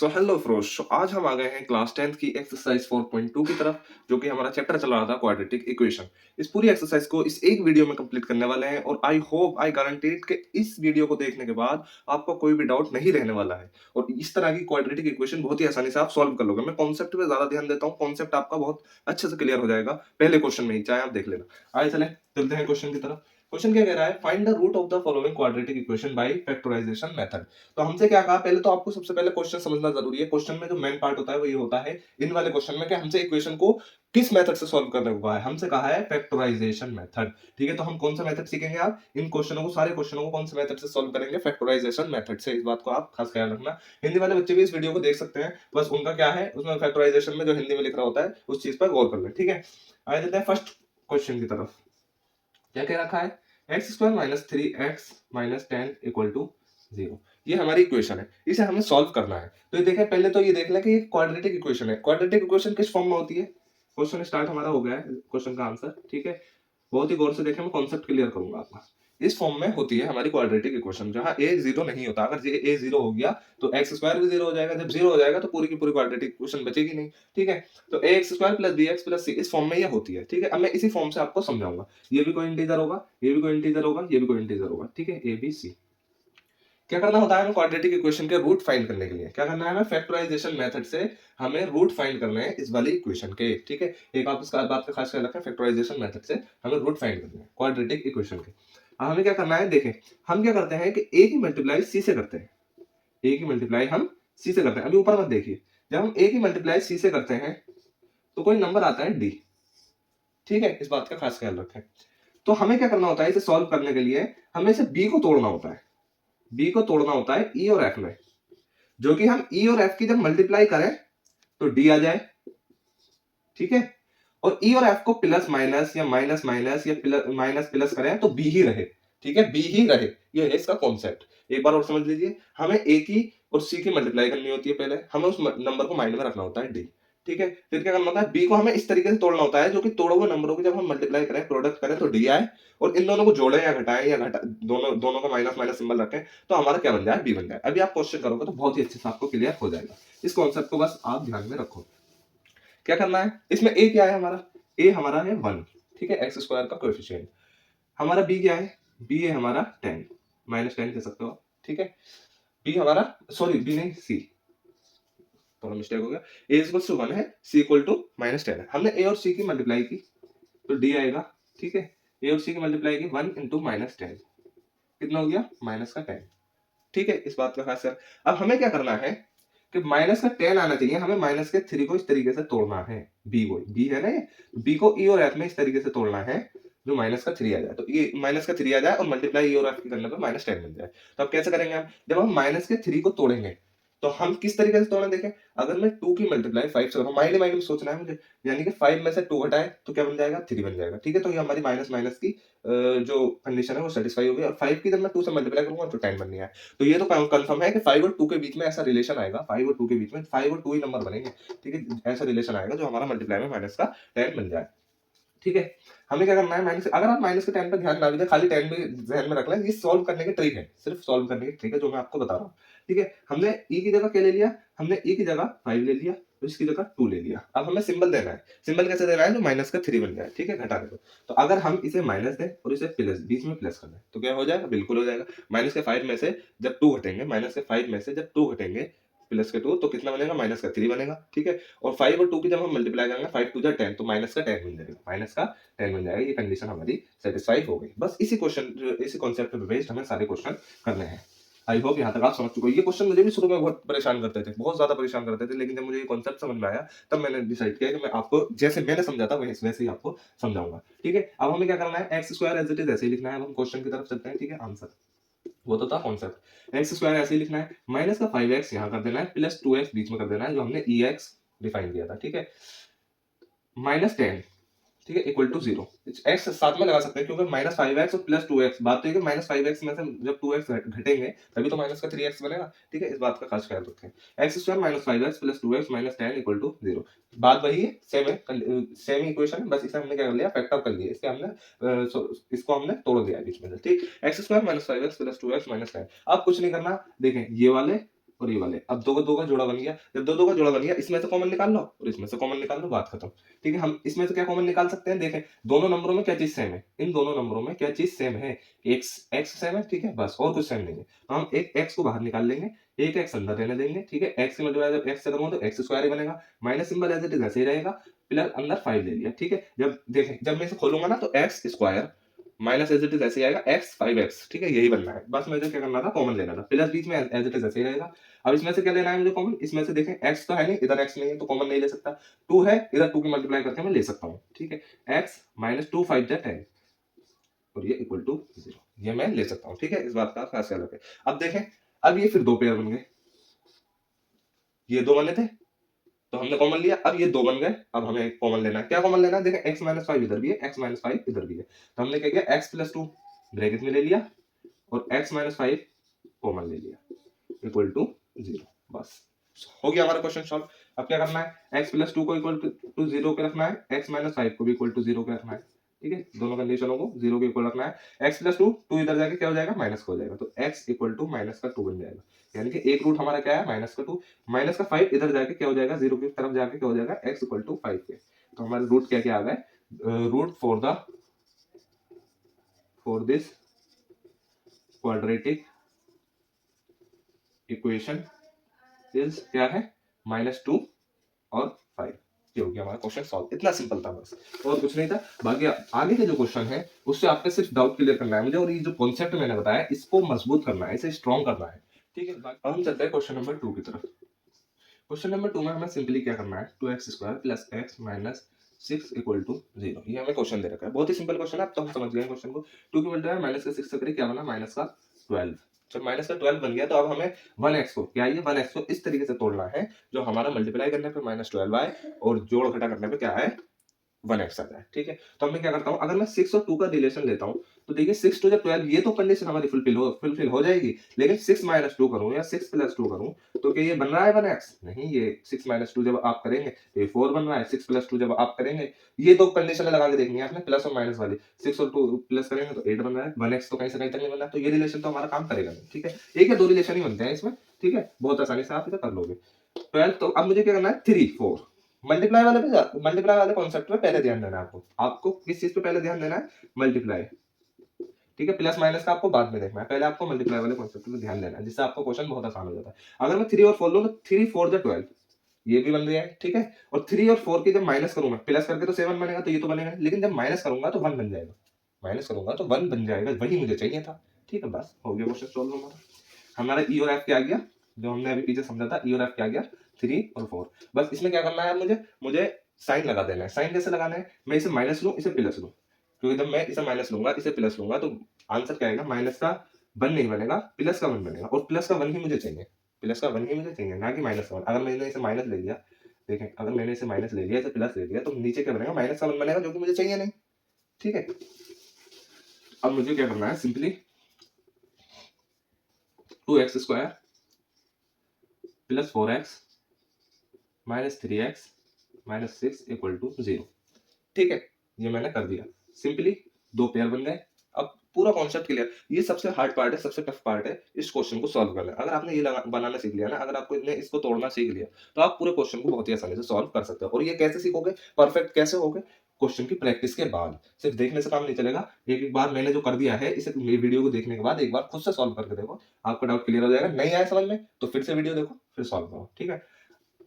So hello फ्रोश, आज हम आ गए हैं क्लास 10th की एक्सरसाइज 4.2 की तरफ, जो कि हमारा चैप्टर चल रहा था क्वाड्रेटिक इक्वेशन। इस पूरी एक्सरसाइज को इस एक वीडियो में कंप्लीट करने वाले हैं और आई होप आई गारंटीड कि इस वीडियो को देखने के बाद आपको कोई भी डाउट नहीं रहने वाला है और इस तरह की क्वाड्रेटिक इक्वेशन बहुत ही आसानी से आप सॉल्व कर लोगे। मैं कॉन्सेप्ट पे ज्यादा ध्यान देता हूँ, कॉन्सेप्ट आपका बहुत अच्छे से क्लियर हो जाएगा पहले क्वेश्चन में ही, चाहे आप देख लेना। आइए चले चलते हैं क्वेश्चन की तरफ। क्वेश्चन क्या कह रहा है, find the root of the following quadratic equation by factorization method. तो हमसे क्या कहा, पहले तो आपको सबसे पहले क्वेश्चन समझना जरूरी है। क्वेश्चन में जो मेन पार्ट होता है वो ये होता है इन वाले क्वेश्चन में कि हमसे इक्वेशन को किस मेथड से सॉल्व करने को कहा है। हमसे कहा है फैक्टराइजेशन मेथड। ठीक है, तो हम कौन सा मेथड सीखेंगे, आप इन क्वेश्चनों को, सारे क्वेश्चनों को कौन से मेथड से सॉल्व करेंगे, फैक्टराइजेशन मेथड से। इस बात को आप खास ख्याल रखना। हिंदी वाले बच्चे भी इस वीडियो को देख सकते हैं, बस उनका क्या है, उसमें फैक्टराइजेशन में जो हिंदी में लिख रहा होता है उस चीज पर गौर कर लें। ठीक है, आगे चलते हैं फर्स्ट क्वेश्चन की तरफ। क्या कह रखा है, x square minus three x minus ten equal to zero. ये हमारी इक्वेशन है, इसे हमें सॉल्व करना है। तो ये देखें, पहले तो ये देख लें कि ये क्वाड्रेटिक इक्वेशन है। क्वाड्रेटिक इक्वेशन किस फॉर्म में होती है। क्वेश्चन स्टार्ट हमारा हो गया है, क्वेश्चन का आंसर। ठीक है, बहुत ही गौर से देखें, मैं कॉन्सेप्ट क्लियर करूंगा आपका। इस फॉर्म में होती है हमारी क्वाड्रेटिक इक्वेशन, जहां ए जीरो नहीं होता। अगर ए जीरो हो गया तो एक्स स्क्वायर भी जीरो हो जाएगा। जब जीरो हो जाएगा तो पूरी की पूरी क्वाड्रेटिक इक्वेशन बचेगी नहीं। ठीक है, तो a x square plus b x plus c, इस फॉर्म में ये होती है। ठीक है, अब मैं इसी फॉर्म से आपको समझाऊंगा। ये भी कोई इंटीजर होगा, ये भी कोई इंटीजर होगा, ये भी कोई इंटीजर होगा। ठीक है, ए बी सी। क्या करना होता है हमें क्वाड्रेटिक इक्वेशन के रूट फाइंड करने के लिए, क्या करना है हमें, फैक्टराइजेशन मेथड से हमें रूट फाइंड करने हैं इस वाली इक्वेशन के। ठीक है, एक आप इसका बात का खास ख्याल रखें, फैक्टराइजेशन मेथड से हमें रूट फाइंड करने हैं क्वाड्रेटिक इक्वेशन के। अब हमें क्या करना है, देखें हम क्या करते हैं कि ए की मल्टीप्लाई सी से करते हैं। ए की मल्टीप्लाई हम सी से करते हैं। अभी ऊपर मत देखिए, जब हम ए की मल्टीप्लाई सी से करते हैं तो कोई नंबर आता है डी। ठीक है, इस बात का खास ख्याल रखें। तो हमें क्या करना होता है, इसे सॉल्व करने के लिए हमें इसे बी को तोड़ना होता है। बी को तोड़ना होता है ई और एफ में, जो कि हम ई और एफ की जब मल्टीप्लाई करें तो डी आ जाए। ठीक है, और ई और एफ को प्लस माइनस या माइनस माइनस या प्लस माइनस प्लस करें तो बी ही रहे। ठीक है, बी ही रहे, ये है इसका कॉन्सेप्ट। एक बार और समझ लीजिए, हमें ए की और सी की मल्टीप्लाई करनी होती है, पहले हमें उस नंबर को माइंड में रखना होता है डी। ठीक है, फिर क्या करना होता है, बी को हमें इस तरीके से तोड़ना होता है जो कि तोड़े हुए नंबरों की जब हम मल्टीप्लाई करें, प्रोडक्ट करें तो डी आए, और इन दोनों को जोड़े या घटाएं या घटा दोनों दोनों का माइनस माइनस सिंबल रखें तो हमारा क्या बन जाए, बी बन जाए। अभी आप क्वेश्चन करोगे तो बहुत ही अच्छे से आपको क्लियर हो जाएगा। इस कॉन्सेप्ट को बस आप ध्यान में रखो। क्या करना है, इसमें ए क्या है हमारा, ए हमारा है 1। ठीक है, एक्स स्क्वायर का कोएफिशिएंट। हमारा बी क्या है, बी है हमारा 10, माइनस 10 कह सकते हो आप। ठीक है, बी हमारा, सॉरी बी नहीं सी, थोड़ा मिस्टेक हो गया। ए इक्वल टू 1 है, सी इक्वल टू माइनस 10 है। हमने ए और सी की मल्टीप्लाई की तो डी आएगा। ठीक है, ए और सी की मल्टीप्लाई की 1 इंटू माइनस 10, कितना हो गया, माइनस का 10। ठीक है, इस बात का खास कर। अब हमें क्या करना है कि माइनस का 10 आना चाहिए, हमें माइनस के 3 को इस तरीके से तोड़ना है। बी को, बी है ना ये, बी को ई और एफ में इस तरीके से तोड़ना है जो माइनस का 3 आ जाए। तो ये माइनस का 3 आ जाए और मल्टीप्लाई ई और एफ की करने पर माइनस 10 बन जाए। तो अब कैसे करेंगे हम, जब हम माइनस के 3 को तोड़ेंगे तो हम किस तरीके से तोड़ना, देखें अगर मैं 2 की मल्टीप्लाई 5 से करूं, माइंड माइंड में सोचना है मुझे, यानी कि 5 में से 2 घटाए तो क्या बन जाएगा, 3 बन जाएगा। ठीक है, तो ये हमारी माइनस माइनस की जो कंडीशन है वो सेटिस्फाई हो गई, और 5 की जब मैं 2 से मल्टीप्लाई करूंगा तो 10 बननी है। तो ये तो कंफर्म है कि 5 और 2 के बीच में ऐसा रिलेशन आएगा, 5 और 2 के बीच में 5 और 2 ही नंबर बनेंगे। ठीक है, ऐसा रिलेशन आएगा जो हमारा मल्टीप्लाई में माइनस का 10 बन जाए। ठीक है, हमें क्या करना है, माइनस, अगर आप माइनस के 10 पे ध्यान ना दीजिए, खाली 10 भी ध्यान में रख लें, ये सॉल्व करने की ट्रिक है, सिर्फ सॉल्व करने की ट्रिक है जो मैं आपको बता रहा हूँ। ठीक है, हमने ई की जगह क्या ले लिया, हमने ई की जगह 5 ले लिया, तो इसकी जगह 2 ले लिया। अब हमें सिंबल देना है, सिंबल कैसे देना है, जो माइनस का 3 बन जाए। ठीक है, घटाने को। तो अगर हम इसे माइनस दें और इसे प्लस, बीच में प्लस कर दें तो क्या हो जाएगा, बिल्कुल हो जाएगा। माइनस के 5 में से जब 2 घटेंगे, माइनस के 5 में से जब 2 घटेंगे प्लस के 2 तो कितना बनेगा, माइनस का 3 बनेगा। ठीक है, और 5 और 2 की जब हम मल्टीप्लाई करेंगे, 5 टू जा 10 तो माइनस का 10 बन जाएगा, माइनस का 10 बन जाएगा। ये कंडीशन हमारी सेटिस्फाई हो गई। बस इसी क्वेश्चन, इसी कॉन्सेप्ट पे बेस्ड हमें सारे क्वेश्चन करने हैं। आई होप यहाँ तक आप समझ चुके हो। ये क्वेश्चन मुझे भी शुरू में बहुत परेशान करते थे, बहुत ज्यादा परेशान करते थे, लेकिन जब मुझे ये कॉन्सेप्ट समझ में आया तब मैंने डिसाइड किया कि मैं आपको जैसे मैंने समझा था वैसे ही आपको समझाऊंगा। ठीक है, अब हमें क्या करना है, x square as it is ऐसे ही लिखना है। अब हम क्वेश्चन की तरफ चलते हैं। ठीक है, आंसर वो तो था कॉन्सेप्ट, एक्स स्क्वायर ऐसे ही लिखना है, माइनस का 5x यहाँ कर देना है, प्लस 2x बीच में कर देना है जो हमने ई एक्स डिफाइन किया था। ठीक है, माइनस 10, ठीक है, इक्वल टू 0। एक्स साथ में लगा सकते हैं क्योंकि माइनस 5x और प्लस 2x, बात तो है कि माइनस 5x में से जब 2x घटेंगे तभी तो माइनस का 3x बनेगा। ठीक है, इस बात का खास ख्याल रखें। X square minus 5x plus 2x minus 10 equal to 0। बात वही है, सेम है, सेम इक्वेशन, बस इसे हमने क्या कर लिया, फैक्टर कर लिया, इसके हमने इसको हमने तोड़ दिया बीच में से। ठीक, x square minus 5x plus 2x minus 10। अब कुछ नहीं करना, देखें ये वाले और ये वाले। अब दो का जोड़ा बन गया। जब दो का जोड़ा बन गया, इसमें से कॉमन निकाल लो और इसमें से कॉमन निकाल लो, बात खत्म। ठीक है, हम इसमें से क्या कॉमन निकाल सकते हैं, देखें दोनों नंबरों में क्या चीज सेम है, इन दोनों नंबरों में क्या चीज सेम है, एक्स सेम है। ठीक है, बस और कुछ सेम नहीं है। तो हम एक एक्स को बाहर निकाल लेंगे, एक एक्स अंदर रहने देंगे। ठीक है, एक्स की मल्टीप्लाई जब एक्स से करूंगा तो एक्स स्क्वायर ही बनेगा, minus symbol as it is ऐसे ही रहेगा, प्लस अंदर 5 ले लिया। ठीक है, जब देखें जब मैं इसे खोलूंगा ना तो x square minus as it is ऐसे ही आएगा, एक्स 5x। ठीक है, यही बनना है, बस मुझे क्या करना था, कॉमन लेना था, प्लस बीच में एज इट इज ऐसे ही रहेगा। अब इसमें से क्या लेना है मुझे कॉमन, इसमें से देखें x तो है नहीं, इधर x नहीं है तो कॉमन नहीं ले सकता, 2 है इधर, 2 की मल्टीप्लाई करके मैं ले सकता हूँ। ठीक है, x माइनस 2 5 10 और ये इक्वल टू 0, ये मैं ले सकता हूँ। ठीक है, इस बात का खास ख्याल रखें। अब देखें, अब ये फिर दो पेयर बन गए, ये दो बने थे तो हमने कॉमन लिया, अब ये दो बन गए, अब हमें कॉमन लेना है। क्या कॉमन लेना है, देखें x माइनस 5 इधर भी है, x माइनस 5 इधर भी है, तो हमने क्या किया, x प्लस 2 ब्रैकेट में ले लिया और x माइनस 5 कॉमन ले लिया, इक्वल टू 0। बस हो गया हमारा क्वेश्चन सॉल्व। अब क्या करना है, x प्लस 2 को इक्वल टू 0 के रखना है, x माइनस 5 को भी इक्वल टू 0 के रखना है। ठीक है, दोनों कंडीशनों को 0 के इक्वल रखना है। x प्लस 2 2 इधर जाके क्या हो जाएगा, माइनस का हो जाएगा, तो x इक्वल टू माइनस का 2 बन जाएगा, यानी कि एक रूट हमारा क्या है, माइनस का 2, माइनस का 5 इधर जाके क्या हो जाएगा, 0 की तरफ जाके क्या हो जाएगा, x इक्वल टू 5 के। तो हमारे रूट क्या क्या आ गए, root for this quadratic equation is क्या है, -2 और 5। ये हो गया हमारा क्वेश्चन सॉल्व। इतना सिंपल था बस, और कुछ नहीं था। बाकी आगे के जो क्वेश्चन है उससे आपको सिर्फ डाउट क्लियर करना है मुझे, और ये जो कॉन्सेप्ट मैंने बताया इसको मजबूत करना है, इसे स्ट्रॉन्ग करना है। ठीक है, अब हम चलते हैं क्वेश्चन नंबर 2 की तरफ। क्वेश्चन नंबर 2 में हमें सिंपली क्या करना है, 2x² plus x minus 6 equal to 0। ये हमें क्वेश्चन दे रखा है, बहुत ही सिंपल क्वेश्चन है, अब तो हम समझ गए क्वेश्चन को। 2 की मल्टीप्लाई माइनस का 6 से करें, क्या बना, माइनस का 12। जब माइनस का 12 बन गया तो अब हमें 1x को क्या, ये 1x को इस तरीके से तोड़ना है जो हमारा मल्टीप्लाई करने पे -12 आए और जोड़ घटा करने पे क्या है, 1x आ जाए। ठीक है, तो अब मैं क्या करता हूँ, अगर मैं 6 और 2 का रिलेशन लेता हूँ तो देखिए 6 2 जब 12, ये तो कंडीशन हमारी फुलफिल हो जाएगी, लेकिन 6 माइनस 2 करूँ या 6 प्लस 2 करूँ तो क्या ये बन रहा है 1x, नहीं, ये 6 माइनस 2 जब आप करेंगे तो ये 4 बन रहा है, 6 प्लस 2 जब आप करेंगे, ये दो कंडीशन लगा के देखनी है आपने, प्लस और माइनस वाली, 6 और 2 प्लस करेंगे तो 8 बन रहा है, 1x तो कहीं से कहीं तक नहीं बन रहा, तो ये रिलेशन तो हमारा काम करेगा नहीं। ठीक है, एक या दो रिलेशन ही बनते हैं इसमें। ठीक है, बहुत आसानी से आप इसे कर लोगे। 12, तो अब मुझे क्या करना है, 3 4 मल्टीप्लाई वाले कॉन्सेप्ट पे पहले ध्यान देना है आपको। आपको किस चीज पे पहले ध्यान देना है, मल्टीप्लाई। ठीक है, प्लस माइनस का आपको बाद में देखना है, पहले आपको मल्टीप्लाई वाले कॉन्सेप्ट पे ध्यान देना है, जिससे आपको क्वेश्चन बहुत आसान हो जाता है। अगर मैं 3 और 4 लूं तो 3 4 जा 12, ये भी बन गया है। ठीक है, और 3 और 4 की जब माइनस करूंगा, प्लस करके तो 7 बनेगा, तो ये तो बनेगा, लेकिन जब माइनस करूंगा तो 1 बन जाएगा, माइनस करूंगा तो 1 बन जाएगा, वही मुझे चाहिए था। ठीक है, बस हो गया क्वेश्चन सॉल्व हमारा। हमारा ई और एफ क्या आ गया, जो हमने अभी पीछे समझा था, ई और एफ क्या आ गया, 3 और 4। बस इसमें क्या करना है, मुझे साइन लगा देना है। साइन कैसे लगाना है, मैं इसे माइनस लूं, इसे प्लस लूं, क्योंकि जब मैं इसे माइनस लूंगा, इसे प्लस लूंगा तो आंसर क्या आएगा, माइनस का 1 नहीं बनेगा, प्लस का 1 बनेगा, और प्लस का 1 ही मुझे चाहिए, प्लस का 1 ही मुझे चाहिए, ना कि माइनस का 1। अगर मैंने इसे माइनस ले लिया, देखें अगर मैंने इसे माइनस ले लिया, इसे प्लस ले लिया, तो नीचे क्या बनेगा, माइनस का 1 बनेगा, जो कि मुझे चाहिए नहीं। ठीक है, अब मुझे क्या करना है, simply 2x² plus 4x minus 3x minus 6 equal to 0। ठीक है, ये मैंने कर दिया, सिंपली दो पेयर बन गए। अब पूरा कॉन्सेप्ट क्लियर। ये सबसे हार्ड पार्ट है, सबसे टफ पार्ट है इस क्वेश्चन को सॉल्व करना। अगर आपने ये बनाना सीख लिया ना, अगर आपको इसको तोड़ना सीख लिया, तो आप पूरे क्वेश्चन को बहुत ही आसानी से सॉल्व कर सकते हो। और ये कैसे सीखोगे, परफेक्ट कैसे होगे, क्वेश्चन की प्रैक्टिस के बाद। सिर्फ देखने से काम नहीं चलेगा, एक एक बार मैंने जो कर दिया है, इसे वीडियो को देखने के बाद एक बार खुद से सॉल्व करके देखो, आपका डाउट क्लियर हो जाएगा। नहीं आया समझ में तो फिर से वीडियो देखो, फिर सॉल्व करो। ठीक है,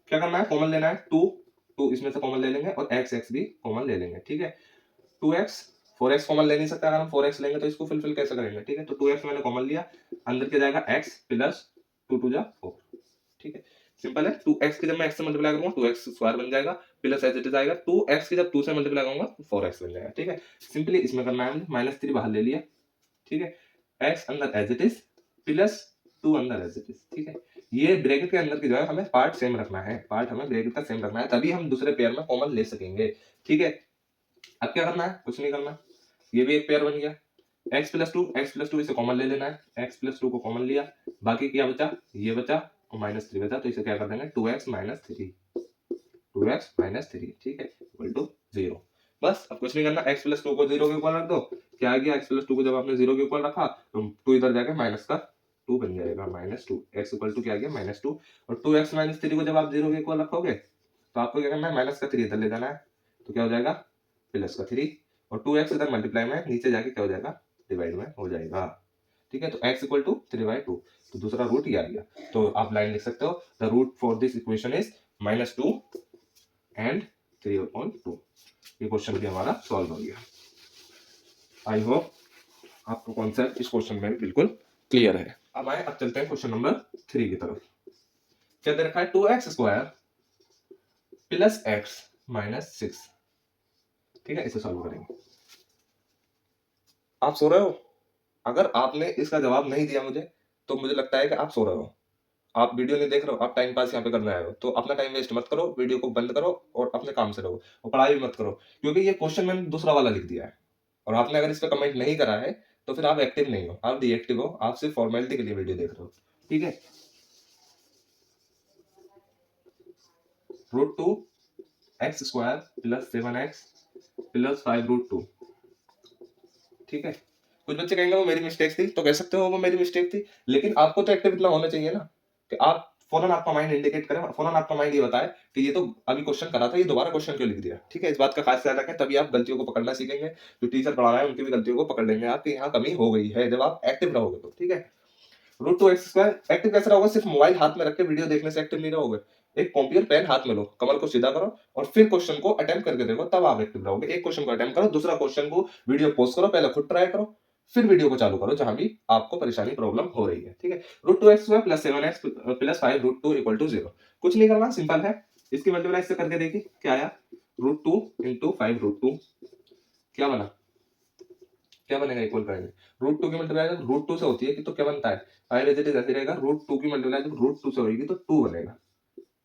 क्या करना है, कॉमन लेना है, 2 इसमें से कॉमन ले लेंगे और x भी कॉमन ले लेंगे। ठीक है, 2x 4x कॉमन ले नहीं सकता, अगर हम 4x लेंगे तो इसको फुलफिल कैसे करेंगे। ठीक है, तो 2x मैंने कॉमन लिया, अंदर क्या जाएगा x प्लस 2 2 जा 4। ठीक है, सिंपल है। 2x की जब मैं x से मल्टीप्लाई करूंगा 2x स्क्वायर बन जाएगा, प्लस एज इट इज आएगा, 2x की जब 2 से मल्टीप्लाई करूंगा तो 4x बन जाएगा। ठीक है, सिंपली इसमें करना है, -3 बाहर ले लिया। ठीक है, x अंदर एज इट इज प्लस 2 अंदर एज इट इज। ठीक है, ये ब्रैकेट के अंदर की जो है हमें पार्ट सेम रखना है, पार्ट हमें ब्रैकेट का सेम रखना है, तभी हम दूसरे पेयर में कॉमन ले सकेंगे। ठीक है, अब क्या करना है, कुछ नहीं करना, ये भी एक पेयर बन गया। x+2 इसे कॉमन ले लेना है, x+2 को कॉमन लिया, बाकी क्या बचा, ये बचा और -3 बचा, तो इसे क्या कर देंगे, 2x - 3। ठीक है, इक्वल टू 0। बस अब कुछ नहीं करना, x+2 को 0 के इक्वल रख दो। क्या आ गया, x+2 को जब आपने 0 के इक्वल रखा तो 2 इधर जाके माइनस का टू बन जाएगा -2। एक्स इक्वल टू क्या आ गया -2। और 2x - 3 को जब आप 0 के इक्वल रखोगे तो आपको क्या करना है, माइनस का 3 इधर ले जाना है, तो क्या हो जाएगा प्लस का 3, और 2x इधर मल्टीप्लाई में नीचे जाके क्या हो जाएगा, डिवाइड में हो जाएगा। ठीक है, तो x इक्वल टू 3/2, तो दूसरा रूट ये आ गया। तो आप लाइन लिख सकते हो, the root for this equation is -2 and 3/2। ये क्वेश्चन भी हमारा सॉल्व हो गया। आई होप आपको कॉन्सेप्ट इस क्वेश्चन में बिल्कुल क्लियर है। अब चलते हैं क्वेश्चन नंबर 3 की तरफ। क्या दे रखा है, 2x² प्लस x -6। ठीक है, इसे सॉल्व करेंगे। आप सो रहे हो? अगर आपने इसका जवाब नहीं दिया मुझे, तो मुझे लगता है कि आप सो रहे हो, आप वीडियो नहीं देख रहे हो, आप टाइम पास यहाँ पे करने आए हो। तो अपना टाइम वेस्ट मत करो, वीडियो को बंद करो और अपने काम से रहो, और पढ़ाई भी मत करो, क्योंकि ये क्वेश्चन मैंने दूसरा वाला लिख दिया है और आपने अगर इस पर कमेंट नहीं करा है तो फिर आप एक्टिव नहीं हो, आप डीएक्टिव हो, आप सिर्फ फॉर्मेलिटी के लिए वीडियो देख रहे हो। ठीक है, √2x² प्लस 7x प्लस 5√2। ठीक है, कुछ बच्चे कहेंगे वो मेरी मिस्टेक थी, तो कह सकते हो वो मेरी मिस्टेक थी, लेकिन आपको तो एक्टिव इतना होना चाहिए ना कि आप फौरन आपका माइंड इंडिकेट करे, फौरन आपका माइंड ये बताए कि ये तो अभी क्वेश्चन करा था, ये दोबारा क्वेश्चन क्यों लिख दिया। ठीक है, इस बात का खास ध्यान रखें, तभी आप गलतियों को पकड़ना सीखेंगे। जो टीचर पढ़ा रहा है उनकी भी गलतियों को पकड़ लेंगे आप कि यहाँ कमी हो गई है, जब आप एक्टिव रहोगे तो। ठीक है, √2x² एक्टिव कैसे रहोगे, सिर्फ मोबाइल हाथ में रख के वीडियो देखने से एक्टिव नहीं रहोगे। एक कॉपी और पेन हाथ में लो, कमर को सीधा करो और फिर क्वेश्चन को अटेम्प्ट करके देखो, तब आप एक्टिव रहोगे। एक क्वेश्चन को अटेम्प्ट करो, दूसरा क्वेश्चन को वीडियो पॉज करो, पहले खुद ट्राई करो, फिर वीडियो को चालू करो जहां भी आपको परेशानी प्रॉब्लम हो रही है। ठीक है, √2x² plus 7x plus 5√2 equal to 0। कुछ नहीं करना, सिंपल है। इसकी मल्टीप्लाई इससे करके देखिए क्या आया, √2 इंटू 5√2 क्या बना, क्या बनेगा, इक्वल करेंगे। √2 की मल्टीप्लाई जब √2 से होती है तो क्या बनता है, 5 एज इट इज ऐसे रहेगा। √2 की मल्टीप्लाई जब √2 से होगी तो 2 बनेगा।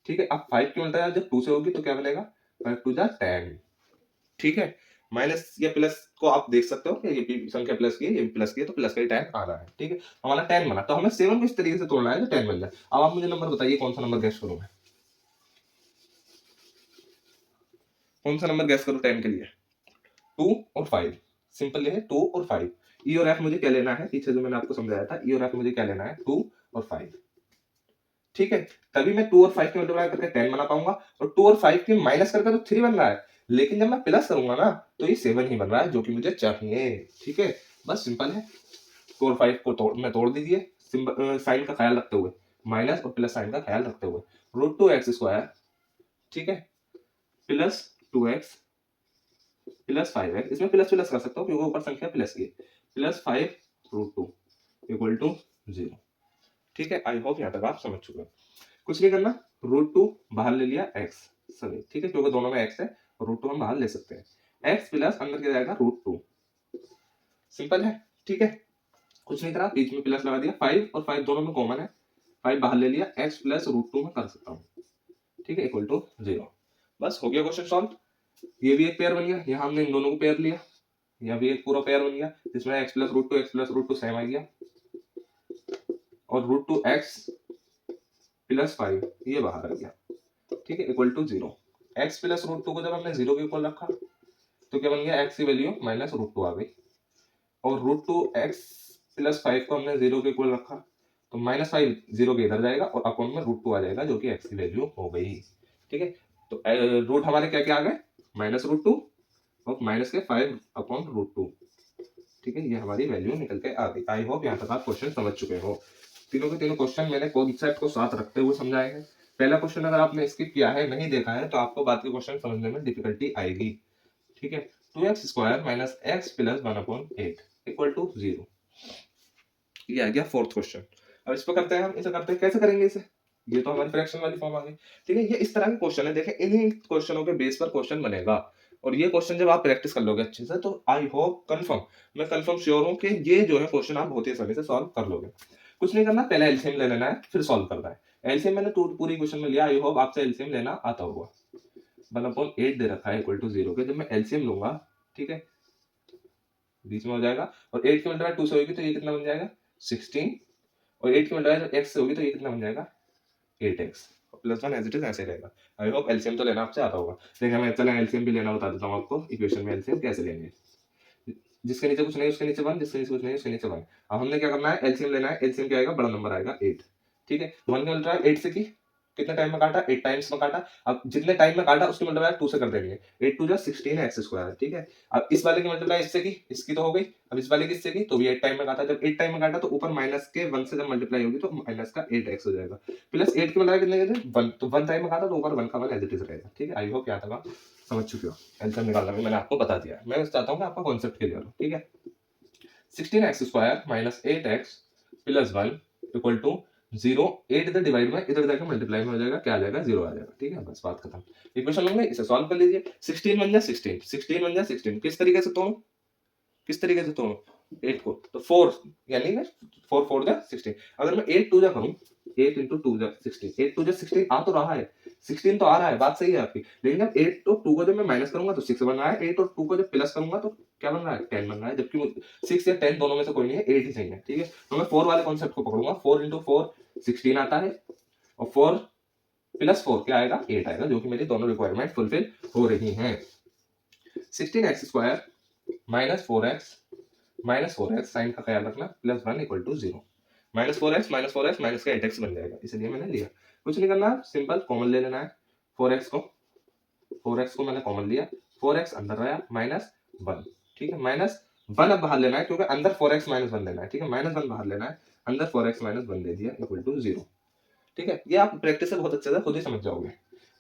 ठीक है, अब 5 की मल्टीप्लाई जब 2 से होगी तो क्या बनेगा, 5 2 जा 10। ठीक है, माइनस या प्लस को आप देख सकते हो कि ये भी संख्या प्लस की है, ये भी प्लस की है, तो प्लस का ही 10 आ रहा है। ठीक है, हमारा 10 बना, तो हमें 7 को इस तरीके से तोड़ना है जो 10 बन जाए। अब आप मुझे नंबर बताइए कौन सा नंबर गैस करूं मैं, कौन सा नंबर गैस करूं 10 के लिए, 2 और 5। सिंपल ये है, 2 और 5। ई और एफ मुझे क्या लेना है, पीछे जो मैंने आपको समझाया था, ई और एफ मुझे क्या लेना है, 2 और 5। ठीक है, तभी मैं 2 और 5 की मल्टीप्लाई करके 10 बना पाऊंगा, और 2 और 5 की माइनस करके तो 3 बन रहा है, लेकिन जब मैं प्लस करूंगा ना तो ये 7 ही बन रहा है, जो कि मुझे चाहिए। ठीक है, बस सिंपल है। 2 और 5 को तोड़ दीजिए, साइन का ख्याल रखते हुए, माइनस और प्लस साइन का ख्याल रखते हुए। √2x², ठीक है, प्लस 2x प्लस 5x, इसमें प्लस प्लस कर सकता हूँ क्योंकि ऊपर संख्या प्लस की है, प्लस 5√2 इक्वल टू 0। ठीक है, आई होप यहाँ तक आप समझ चुके हो। कुछ नहीं करना, √2 बाहर ले लिया x सभी। ठीक है, क्योंकि दोनों में x है, √2 हम बाहर ले सकते हैं। x प्लस अंदर क्या जाएगा, √2। सिंपल है। ठीक है, कुछ नहीं करा, बीच में प्लस लगा दिया, 5 और 5 दोनों में कॉमन है, 5 बाहर ले लिया, x प्लस √2 में कर सकता हूँ। ठीक है, इक्वल टू 0। बस हो गया क्वेश्चन सॉल्व। ये भी एक पेयर बन गया, यहाँ हमने इन दोनों को पेयर लिया, यहाँ भी एक पूरा पेयर बन गया जिसमें x प्लस √2 सेम आ गया, और √2x प्लस 5 ये बाहर आ गया। ठीक है, इक्वल टू 0। x प्लस √2 को जब हमने 0 के इक्वल रखा तो क्या बन गया, x की वैल्यू माइनस √2 आ गई, और √2x प्लस 5 को हमने 0 के इक्वल रखा तो -5 0 के इधर जाएगा और अकाउंट में √2 आ जाएगा, जो कि x की वैल्यू हो गई। ठीक है, तो रूट हमारे क्या क्या आ गए, -√2 और माइनस के 5/√2। ठीक है, ये हमारी वैल्यू निकल के आ गई। आई होप यहाँ तक आप क्वेश्चन समझ चुके हो। तीनों के तीनों क्वेश्चन मैंने कॉन्सेप्ट को साथ रखते हुए समझाए हैं। पहला क्वेश्चन अगर आपने स्किप किया है, नहीं देखा है, तो आपको बाकी के क्वेश्चन समझने में डिफिकल्टी आएगी। ठीक है, 2x² minus x plus 1/8 equal to 0। ये आ गया फोर्थ क्वेश्चन। अब इस पर करते हैं, हम इसे करते हैं, कैसे करेंगे इसे, ये तो हमारी फ्रैक्शन वाली फॉर्म आ गई। ठीक है, ये इस तरह के क्वेश्चन है, देखें इन्हीं क्वेश्चनों के बेस पर क्वेश्चन बनेगा, और ये क्वेश्चन जब आप प्रैक्टिस कर लोगे अच्छे से तो आई होप कंफर्म, मैं कंफर्म श्योर हूं कि ये जो है क्वेश्चन आप बहुत ही आसानी से सॉल्व कर लोगे। कुछ नहीं करना, पहले एलसीएम ले लेना है, फिर सॉल्व करना है। एलसीएम मैंने पूरी क्वेश्चन में लिया, आई होप आपसे एलसीएम लेना आता होगा। 1/8 दे रखा है इक्वल टू 0 के, जब मैं एलसीएम लूंगा, ठीक है, बीच में हो जाएगा, और 8 की मल्टीप्लाई 2 से होगी तो ये कितना बन जाएगा, 16, और 8 की मल्टीप्लाई x से होगी तो ये कितना बन जाएगा, 8x, plus 1 as it is ऐसे रहेगा। आई होप एलसीएम तो लेना आपसे आता होगा। देखिए मैं चलें एलसीएम भी लेना बता देता हूँ आपको, इक्वेशन में एलसीएम कैसे लेंगे। जिसके नीचे कुछ नहीं उसके नीचे 1, जिसके नीचे कुछ नहीं उसके नीचे 1। अब हमने क्या करना है, एलसीएम लेना है। एलसीएम क्या आएगा, बड़ा नंबर आएगा 8। ठीक है, 1 का मल्टीप्लाई 8 से की, कितने टाइम में काटा, 8 टाइम्स में काटा। अब जितने टाइम में काटा उसकी मल्टीप्लाई 2 से कर देंगे, 8 2 जा 16 एक्स स्क्वायर। ठीक है, अब इस वाले की मल्टीप्लाई इससे की, इसकी तो हो गई। अब इस वाले की इससे की, तो भी 8 टाइम में काटा। जब 8 टाइम में काटा तो ऊपर माइनस के 1 से जब मल्टीप्लाई होगी तो माइनस का 8x हो जाएगा, प्लस 8 की मल्टीप्लाई कितने के थे, 1। तो 1 टाइम में काटा तो ऊपर 1 का 1 एज इट इज रहेगा। ठीक है, आई होप यहाँ तक आप समझ चुके हो। आंसर निकालना भी मैंने आपको बता दिया है। मैं चाहता हूँ कि आपका कॉन्सेप्ट क्लियर हो। ठीक है, 16x square minus 8x plus 1 equal to 0। 8 इधर डिवाइड में, इधर जाकर मल्टीप्लाई में हो जाएगा, क्या आ जाएगा, 0 आ जाएगा। ठीक है, बस बात खत्म। इक्वेशन होंगे, इसे सॉल्व कर लीजिए। 16 बन जाए 16, 16 बन जाए 16। किस तरीके से तोड़ूं, किस तरीके से तोड़ूं 8 को, तो 4 यानी कि 4 4 जा 16। अगर मैं 8 2 जा करूं, 8 into 2 जा 16, 8 2 जा 16 आ तो रहा है, 16 तो आ रहा है, बात सही है आपकी। लेकिन जब 8 तो 2 को जब मैं माइनस करूंगा तो 6 बन रहा है, 8 और 2 को जब प्लस करूंगा तो क्या बन रहा है, 10 बन रहा है। जबकि 6 या 10 दोनों में से कोई नहीं है, 8 ही सही है। ठीक है, तो मैं 4 वाले कॉन्सेप्ट को पकड़ूंगा। 4 into 4 16 आता है, और 4 प्लस 4 क्या आएगा, 8 आएगा, जो कि मेरी दोनों रिक्वायरमेंट फुलफिल हो रही हैं। 16x square minus 4x minus 4x, sign का ख्याल रखना, plus 1 equal to 0। Minus 4x minus 4x minus का 8x बन जाएगा, इसलिए मैंने लिया। कुछ नहीं करना, सिंपल कॉमन ले लेना है। 4x को मैंने कॉमन लिया, 4x अंदर रहा, माइनस 1। ठीक है, माइनस 1 अब बाहर लेना है, क्योंकि अंदर 4x माइनस 1 लेना है। ठीक है, माइनस 1 बाहर लेना है, अंदर 4x माइनस 1 ले दिया, इक्वल टू 0। ठीक है, ये आप प्रैक्टिस से बहुत अच्छे से खुद ही समझ जाओगे।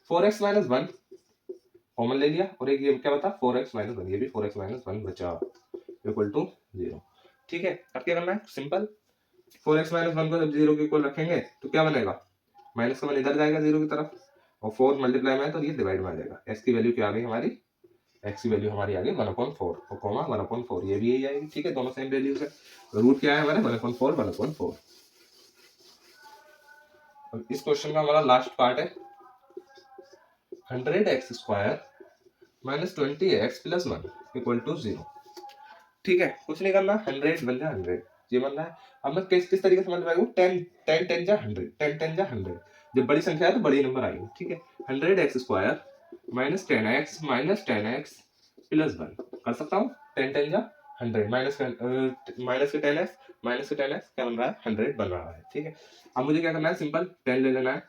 4x माइनस 1 कॉमन ले लिया, और एक ये क्या बता, 4x माइनस 1, ये भी 4x माइनस 1 बचा, इक्वल टू 0। ठीक है, अब क्या करना है, सिंपल 4x माइनस 1 को जब 0 के इक्वल रखेंगे तो क्या बनेगा, माइनस का 1 इधर जाएगा 0 की तरफ, और 4 मल्टीप्लाई में है तो ये डिवाइड में आ जाएगा। x की वैल्यू क्या आ गई हमारी, x की वैल्यू हमारी आ गई 1/4 और कॉमा 1/4, ये भी यही आएगी। ठीक है, दोनों सेम वैल्यूज है। रूट क्या है हमारे, 1/4 1/4। और इस क्वेश्चन का हमारा लास्ट पार्ट है 100x square minus 20x plus 1 equal to 0। ठीक है, कुछ नहीं करना, 100 बन जाए 100, ये बन रहा है। अब मैं किस तरीके से मल्टीप्लाई करूं, 10 10 10 जा 100, 10 10 जा 100। जब बड़ी संख्या है तो बड़ी नंबर आएगी। ठीक है, 100x square minus 10x plus 1 कर सकता हूँ। 10 10 जा 100 माइनस के 10x क्या बन रहा है, 100 बन रहा है। ठीक है, अब मुझे क्या करना है, सिंपल 10 ले लेना है,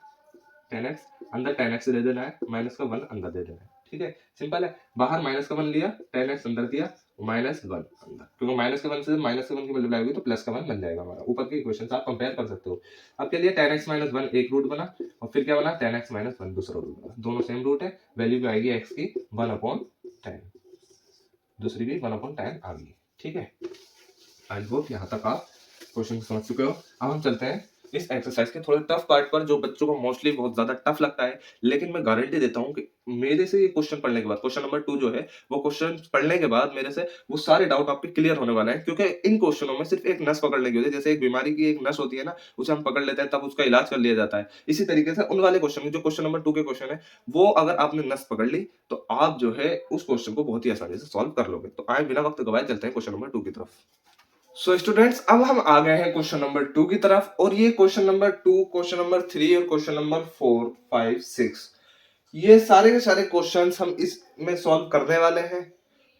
10x अंदर 10x दे देना है, माइनस का 1 अंदर दे देना है। ठीक है, सिंपल है। बाहर माइनस का 1 लिया, 10x अंदर दिया, माइनस 1 अंदर, क्योंकि माइनस के 1 से माइनस के 1 की मल्टीप्लाई होगी तो प्लस का 1 बन जाएगा हमारा। ऊपर की इक्वेशन से आप कंपेयर कर सकते हो। अब क्या लिया, 10x माइनस 1 एक रूट बना, और फिर क्या बना, 10x माइनस 1 दूसरा रूट बना। दोनों सेम रूट है, वैल्यू क्या आएगी x की 1/10, दूसरी भी 1/10 आ गई। ठीक है, आई होप यहाँ तक आप क्वेश्चन समझ चुके हो। अब हम चलते हैं इस एक्सरसाइज के थोड़े टफ पार्ट पर, जो बच्चों को मोस्टली बहुत ज्यादा टफ लगता है। लेकिन मैं गारंटी देता हूँ कि मेरे से ये क्वेश्चन पढ़ने के बाद, क्वेश्चन नंबर 2 जो है, वो क्वेश्चन पढ़ने के बाद मेरे से वो सारे डाउट आपके क्लियर होने वाले हैं। क्योंकि इन क्वेश्चनों में सिर्फ एक नस पकड़ने की होती है। जैसे एक बीमारी की एक नस होती है ना, उसे हम पकड़ लेते हैं तब उसका इलाज कर लिया जाता है। इसी तरीके से उन वाले क्वेश्चन, जो क्वेश्चन नंबर 2 के क्वेश्चन है, वो अगर आपने नस पकड़ ली तो आप जो है उस क्वेश्चन को बहुत ही आसानी से सॉल्व कर लोगे। तो आए बिना वक्त गवाए चलते हैं क्वेश्चन नंबर 2 की तरफ। सो स्टूडेंट्स, अब हम आ गए हैं क्वेश्चन नंबर 2 की तरफ, और ये क्वेश्चन नंबर 2, क्वेश्चन नंबर 3 और क्वेश्चन नंबर 4 5 6, ये सारे के सारे क्वेश्चंस हम इसमें सॉल्व करने वाले हैं।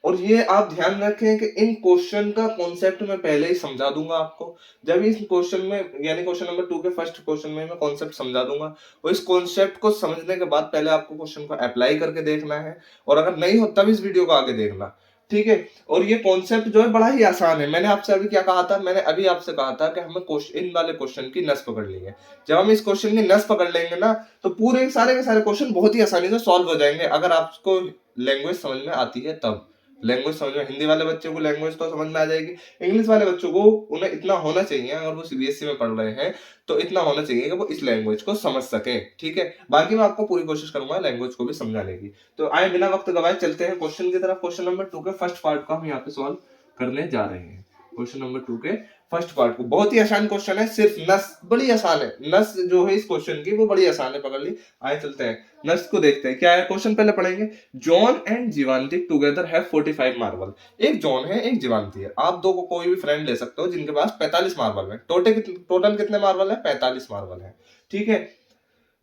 और ये आप ध्यान रखें कि इन क्वेश्चन का कॉन्सेप्ट मैं पहले ही समझा दूंगा आपको। जब इस क्वेश्चन में, यानी क्वेश्चन नंबर 2 के फर्स्ट क्वेश्चन में मैं कॉन्सेप्ट समझा दूंगा, और इस कॉन्सेप्ट को समझने के बाद पहले आपको क्वेश्चन को अप्लाई करके देखना है, और अगर नहीं हो तब इस वीडियो को आगे देखना। ठीक है, और ये कॉन्सेप्ट जो है बड़ा ही आसान है। मैंने आपसे अभी क्या कहा था, मैंने अभी आपसे कहा था कि हमें इन वाले क्वेश्चन की नस पकड़ ली है। जब हम इस क्वेश्चन की नस पकड़ लेंगे ना, तो पूरे सारे के सारे क्वेश्चन बहुत ही आसानी से सॉल्व हो जाएंगे, अगर आपको लैंग्वेज समझ में आती है तब। लैंग्वेज समझ में, हिंदी वाले बच्चों को लैंग्वेज तो समझ में आ जाएगी, इंग्लिश वाले बच्चों को उन्हें इतना होना चाहिए, अगर वो सीबीएसई में पढ़ रहे हैं तो इतना होना चाहिए कि वो इस लैंग्वेज को समझ सके। ठीक है, बाकी मैं आपको पूरी कोशिश करूंगा लैंग्वेज को भी समझाने की। तो आए बिना वक्त गवाए चलते हैं क्वेश्चन की तरफ। क्वेश्चन नंबर 2 के फर्स्ट पार्ट को हम यहाँ पे सॉल्व करने जा रहे हैं। क्वेश्चन नंबर 2 के फर्स्ट पार्ट को, बहुत ही आसान क्वेश्चन है, सिर्फ नस बड़ी आसान है। नस जो है इस क्वेश्चन की वो बड़ी आसान है, पकड़ ली। आए चलते हैं नस को देखते हैं क्या है। क्वेश्चन पहले पढ़ेंगे। John and Jivanti together have 45 marble. एक जॉन है, एक जीवांती है। आप दो को कोई भी फ्रेंड ले सकते हो जिनके पास 45 मार्बल है। टोटल कितने मार्बल है, 45 मार्बल है। ठीक है,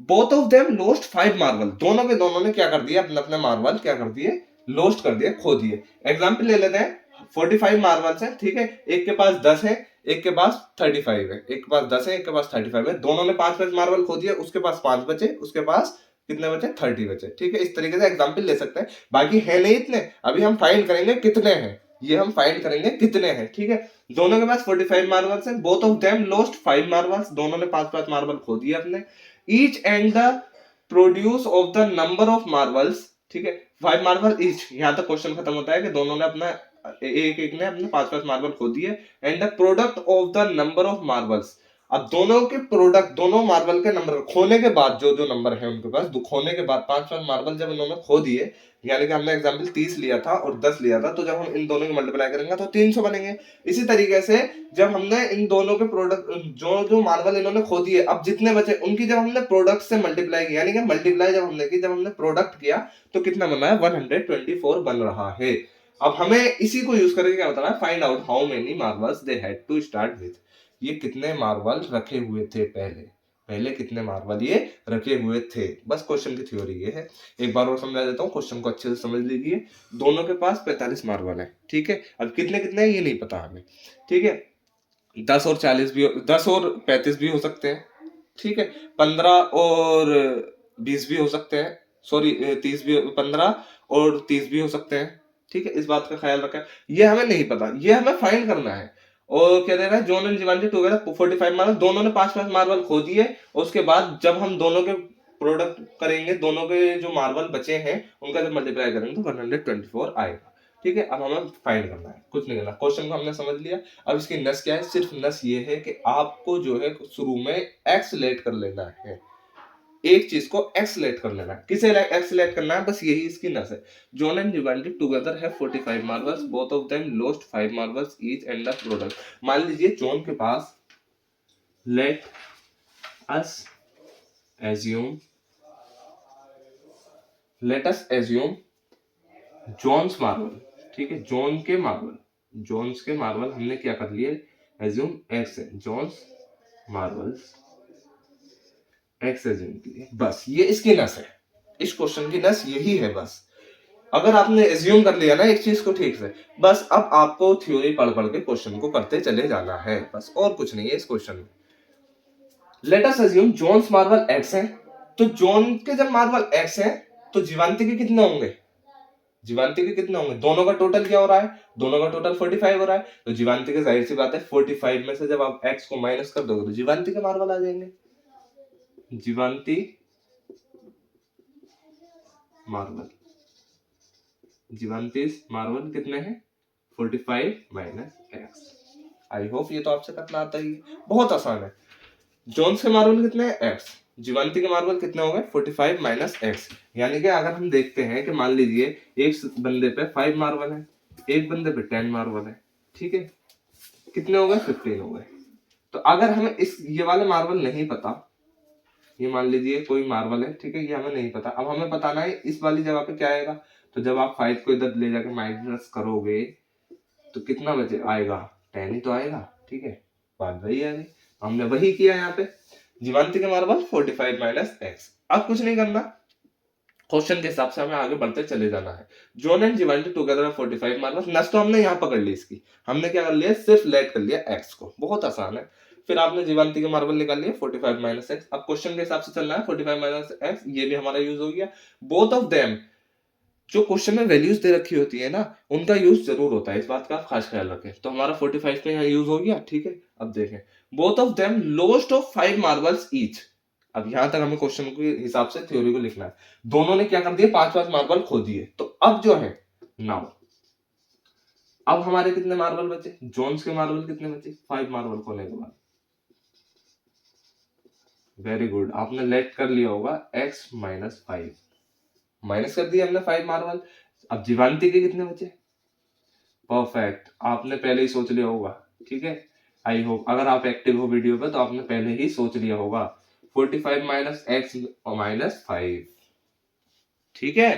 both of them lost 5 marble. दोनों के दोनों ने क्या कर दिया, अपने अपने मार्बल क्या कर दिए, लॉस्ट कर दिए, खो दिए। एग्जाम्पल ले लेते हैं, 45 मार्बल्स है, ठीक है, एक के पास 10 है, एक के पास 35 है, एक के पास 10 है, एक के पास 35 है, दोनों ने 5-5 मार्बल खो दिए, उसके पास 5 बचे, उसके पास कितने बचे? 30 बचे, ठीक है। इस तरीके से एग्जांपल ले सकते हैं। बाकी है नहीं इतने, अभी हम फाइंड करेंगे कितने हैं, ये हम फाइंड करेंगे कितने हैं, ठीक है। दोनों के पास 45 मार्बल्स हैं, both of them lost 5 marbles, दोनों ने 5-5 मार्बल खो दिए अपने। Each and the produce of the number of marbles, ठीक है, 5 मार्बल ईच, यहां तक क्वेश्चन खत्म होता है कि दोनों ने अपना एक एक ने अपने 5-5 मार्बल खो दिए। And the product of the number of marbles, अब दोनों के प्रोडक्ट, दोनों मार्बल के नंबर खोने के बाद जो जो नंबर है उनके पास, खोने के बाद 5-5 मार्बल जब इन्होंने खो दिए, यानी कि हमने एग्जांपल 30 लिया था और 10 लिया था, तो जब हम इन दोनों को मल्टीप्लाई करेंगे तो 300 बनेंगे। इसी तरीके से जब हमने इन दोनों के प्रोडक्ट, जो जो मार्बल इन्होंने खो दिए, अब जितने बचे उनकी जब हमने प्रोडक्ट से मल्टीप्लाई किया, यानी कि मल्टीप्लाई जब हमने की, जब हमने प्रोडक्ट किया तो कितना बना है? 124 बन रहा है। अब हमें इसी को यूज करके क्या बताना है? Find out how many marbles they had to start with. ये कितने मार्बल रखे हुए थे पहले, पहले कितने मार्बल ये रखे हुए थे। बस क्वेश्चन की थ्योरी ये है। एक बार और समझा देता हूँ, क्वेश्चन को अच्छे से समझ लीजिए। दोनों के पास 45 मार्बल है, ठीक है। अब कितने कितने हैं ये नहीं पता हमें, ठीक है। 10 और 40 भी, 10 और 35 भी हो सकते हैं, ठीक है। 15 और 20 भी हो सकते हैं, सॉरी 30 भी, 15 और 30 भी हो सकते हैं, ठीक है। इस बात का ख्याल रखें, ये हमें नहीं पता, ये हमें फाइंड करना है। और क्या दे रहा है? John and Jivanti together 45 marble, दोनों ने 5-5 मार्बल खो दिए। और उसके बाद जब हम दोनों के प्रोडक्ट करेंगे, दोनों के जो मार्बल बचे हैं उनका जब मल्टीप्लाई करेंगे तो 124 आएगा, ठीक है। अब हमें फाइंड करना है, कुछ नहीं करना। क्वेश्चन को हमने समझ लिया। अब इसकी नस क्या है? सिर्फ नस ये है कि आपको जो है शुरू में एक्सलेट कर लेना है, एक चीज को एक्सलेट कर लेना है। किसे एक्सलेट करना है? बस यही इसकी नस है। John and Jivanti together have 45 marbles, both of them lost 5 marbles each and the product. मान लीजिए जॉन के पास, let us assume, let us assume John's marble, ठीक है, जॉन के मार्बल, जॉन्स के मार्बल हमने क्या कर लिए? एज्यूम एक्स है, जॉन्स मार्बल्स एक्स एज्यूम किए। बस ये इसकी नस है, इस क्वेश्चन की नस यही है। बस अगर आपने एज्यूम कर लिया ना एक चीज को ठीक से, बस अब आपको थ्योरी पढ़ पढ़ के क्वेश्चन को करते चले जाना है, बस और कुछ नहीं है इस क्वेश्चन में। Let us assume John's marble x है, तो जॉन के जब मार्बल एक्स है तो जीवांती के कितने होंगे? जीवांती के कितने होंगे? दोनों का टोटल क्या हो रहा है? दोनों का टोटल 45 हो रहा है, तो जीवांती के जाहिर सी बात है 45 में से जब आप एक्स को माइनस कर दोगे तो जीवांती के मार्बल आ जाएंगे। जीवांती मार्बल, जीवांतीस मार्बल कितने हैं? 45 माइनस एक्स। आई होप ये तो आपसे करना आता ही है, बहुत आसान है। जोन्स के मार्बल कितने हैं? एक्स। जीवांती के मार्बल कितने हो गए? 45 माइनस एक्स। यानी कि अगर हम देखते हैं कि मान लीजिए एक बंदे पे 5 मार्बल है, एक बंदे पे 10 मार्बल है, ठीक है, कितने हो गए? 15 हो गए। तो अगर हमें इस ये वाले मार्बल नहीं पता, ये मान लीजिए कोई मार्बल है, ठीक है, ये हमें नहीं पता, अब हमें बताना है इस वाली जगह पे क्या आएगा। तो जब आप 5 को इधर ले जाकर माइनस करोगे तो कितना बचे आएगा? 10 ही तो आएगा, ठीक है, बात वही है। हमने वही किया यहाँ पे। जीवांती के मार्बल 45 माइनस एक्स। अब कुछ नहीं करना, क्वेश्चन के हिसाब से हमें आगे बढ़ते चले जाना है। John and Jivanti together 45 marble, नस तो हमने यहाँ पकड़ ली इसकी, हमने क्या कर लिया? सिर्फ लेट कर लिया एक्स को, बहुत आसान है। फिर आपने जीवांती के मार्बल निकाल लिए 45 माइनस एक्स। अब क्वेश्चन के हिसाब से चलना है, 45 माइनस एक्स, ये भी हमारा यूज हो गया। बोथ ऑफ देम, जो क्वेश्चन में वैल्यूज दे रखी होती है ना, उनका यूज जरूर होता है, इस बात का आप खास ख्याल रखें। तो हमारा 45 पे यहाँ यूज हो गया, ठीक है। अब देखें, both of them lost of 5 marbles each. अब यहां तक हमें क्वेश्चन के हिसाब से थ्योरी को लिखना है। दोनों ने क्या कर दिए? 5-5 मार्बल खो दिए। तो अब जो है नाउ, अब हमारे कितने मार्बल बचे? जोन्स के मार्बल कितने बचे? 5 मार्बल खोने के बाद। वेरी गुड, आपने लेट कर लिया होगा x माइनस 5, माइनस कर दिया हमने 5 मार्बल। अब जीवांती के कितने बचे? परफेक्ट, आपने पहले ही सोच लिया होगा, ठीक है। आई होप अगर आप एक्टिव हो वीडियो पे तो आपने पहले ही सोच लिया होगा। 45 माइनस एक्स माइनस 5, ठीक है,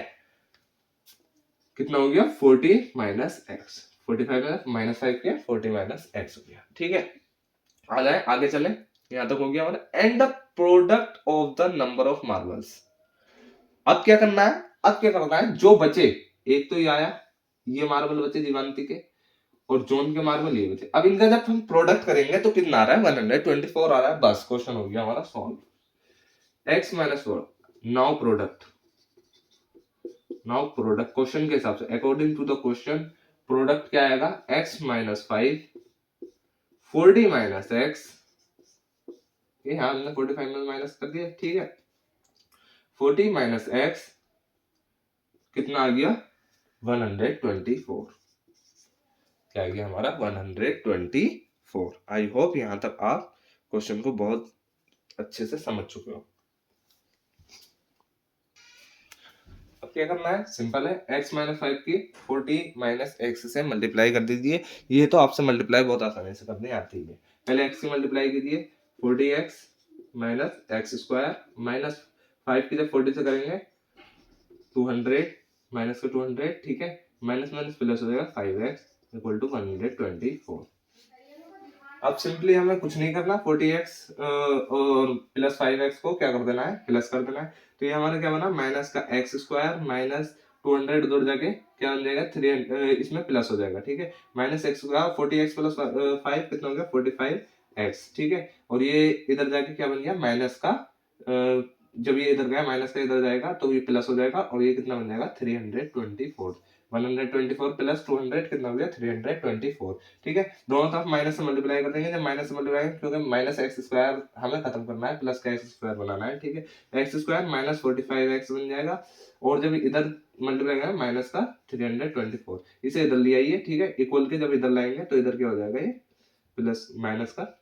कितना हो गया? 40 माइनस एक्स। 45 माइनस 5 किया, 40 माइनस एक्स हो गया, ठीक है। आ जाए आगे चले, यहां तक हो गया हमारा। And the product of the number of marbles. अब क्या करना है? जो बचे, एक तो ये आया, ये मार्बल बचे जीवांती के, और जोन के मार्बल ये बचे। अब इनका जब हम प्रोडक्ट करेंगे तो कितना आ रहा है, 124 आ रहा है। बस क्वेश्चन हो गया हमारा solve. x minus 4, now product, question के हिसाब से according to the question product क्या आएगा, x माइनस 5 40 माइनस x, ये हाँ हमने 45 में माइनस कर दिया, ठीक है। 40 माइनस x कितना आ गया, 124, क्या आ गया हमारा 124। आई होप यहां तक आप क्वेश्चन को बहुत अच्छे से समझ चुके हो। अब क्या करना है, सिंपल है, x माइनस 5 की 40 माइनस एक्स से मल्टीप्लाई कर दीजिए। ये तो आपसे मल्टीप्लाई बहुत आसानी से करने आती है। पहले x की मल्टीप्लाई कीजिए, 40x minus x square minus 5 की जब 40 से करेंगे 200 माइनस का 200, ठीक है, माइनस माइनस प्लस हो जाएगा 5x इक्वल टू 124। अब सिंपली हमें कुछ नहीं करना, 40x और प्लस 5x को क्या कर देना है, प्लस कर देना है। तो ये हमारा क्या बना, माइनस का एक्स स्क्वायर माइनस 200 उधर जाके क्या बन जाएगा 300, इसमें प्लस हो जाएगा, ठीक है। Minus x square 40x plus 5 कितना हो गया 45x, ठीक है। और ये इधर जाके क्या बन गया माइनस का, जब ये इधर गया माइनस का इधर जाएगा तो ये प्लस हो जाएगा और ये कितना बन जाएगा 324। 124 प्लस 200 कितना हो गया 324, ठीक है। दोनों तरफ माइनस से मल्टीप्लाई कर देंगे, जब माइनस से मल्टीप्लाई क्योंकि माइनस एक्स स्क्वायर हमें खत्म करना है, प्लस का एक्स स्क्वायर बनाना है, ठीक है। एक्स स्क्वायर माइनस 45x बन जाएगा और जब इधर मल्टीप्लाई करेंगे माइनस का 324, इसे इधर ले आइए, ठीक है। इक्वल के जब इधर लाएंगे तो इधर क्या हो जाएगा, ये प्लस माइनस का,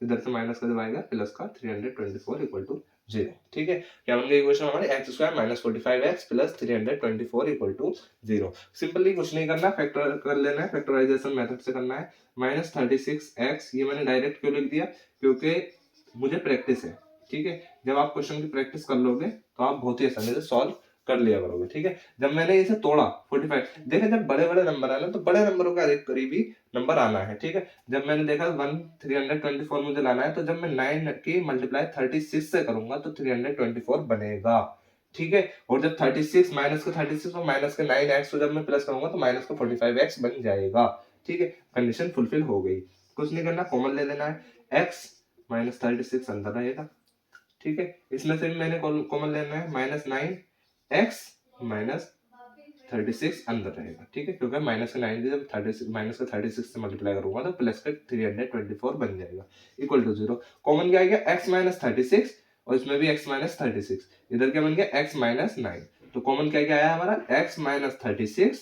इधर से माइनस का जब आएगा प्लस का 324 इक्वल टू 0, ठीक है। क्या बन गई इक्वेशन हमारी, x square minus 45x plus 324 equal to 0। Simply कुछ नहीं करना, फैक्टर कर लेना है, फैक्टराइजेशन मेथड से करना है। माइनस 36x, ये मैंने डायरेक्ट क्यों लिख दिया, क्योंकि मुझे प्रैक्टिस है, ठीक है। जब आप क्वेश्चन की प्रैक्टिस कर लोगे तो आप बहुत ही आसानी से सॉल्व कर लिया करोगे, ठीक है। जब मैंने इसे तोड़ा 45, देखे जब बड़े बड़े नंबर आना तो बड़े नंबरों का करीबी नंबर आना है, ठीक है। जब मैंने देखा 324 मुझे लाना है तो जब मैं 9 की मल्टीप्लाई 36 से करूंगा तो 324 बनेगा, ठीक है। और जब 36 माइनस का 36 और माइनस का 9x को जब मैं प्लस करूंगा तो माइनस का 45x बन जाएगा, ठीक है। कंडीशन फुलफिल हो गई, कुछ नहीं करना, कॉमन ले लेना है, x माइनस 36 अंदर रहेगा, ठीक है। इसमें से मैंने कॉमन लेना है, माइनस 9x माइनस 36 अंदर रहेगा, ठीक है। क्योंकि माइनस का 9 जब 36 माइनस का 36 से मल्टीप्लाई करूंगा तो प्लस का 324 बन जाएगा इक्वल टू 0। कॉमन क्या आ गया, x माइनस 36 और इसमें भी x माइनस 36, इधर क्या बन गया x माइनस 9। तो कॉमन क्या क्या आया हमारा, x माइनस 36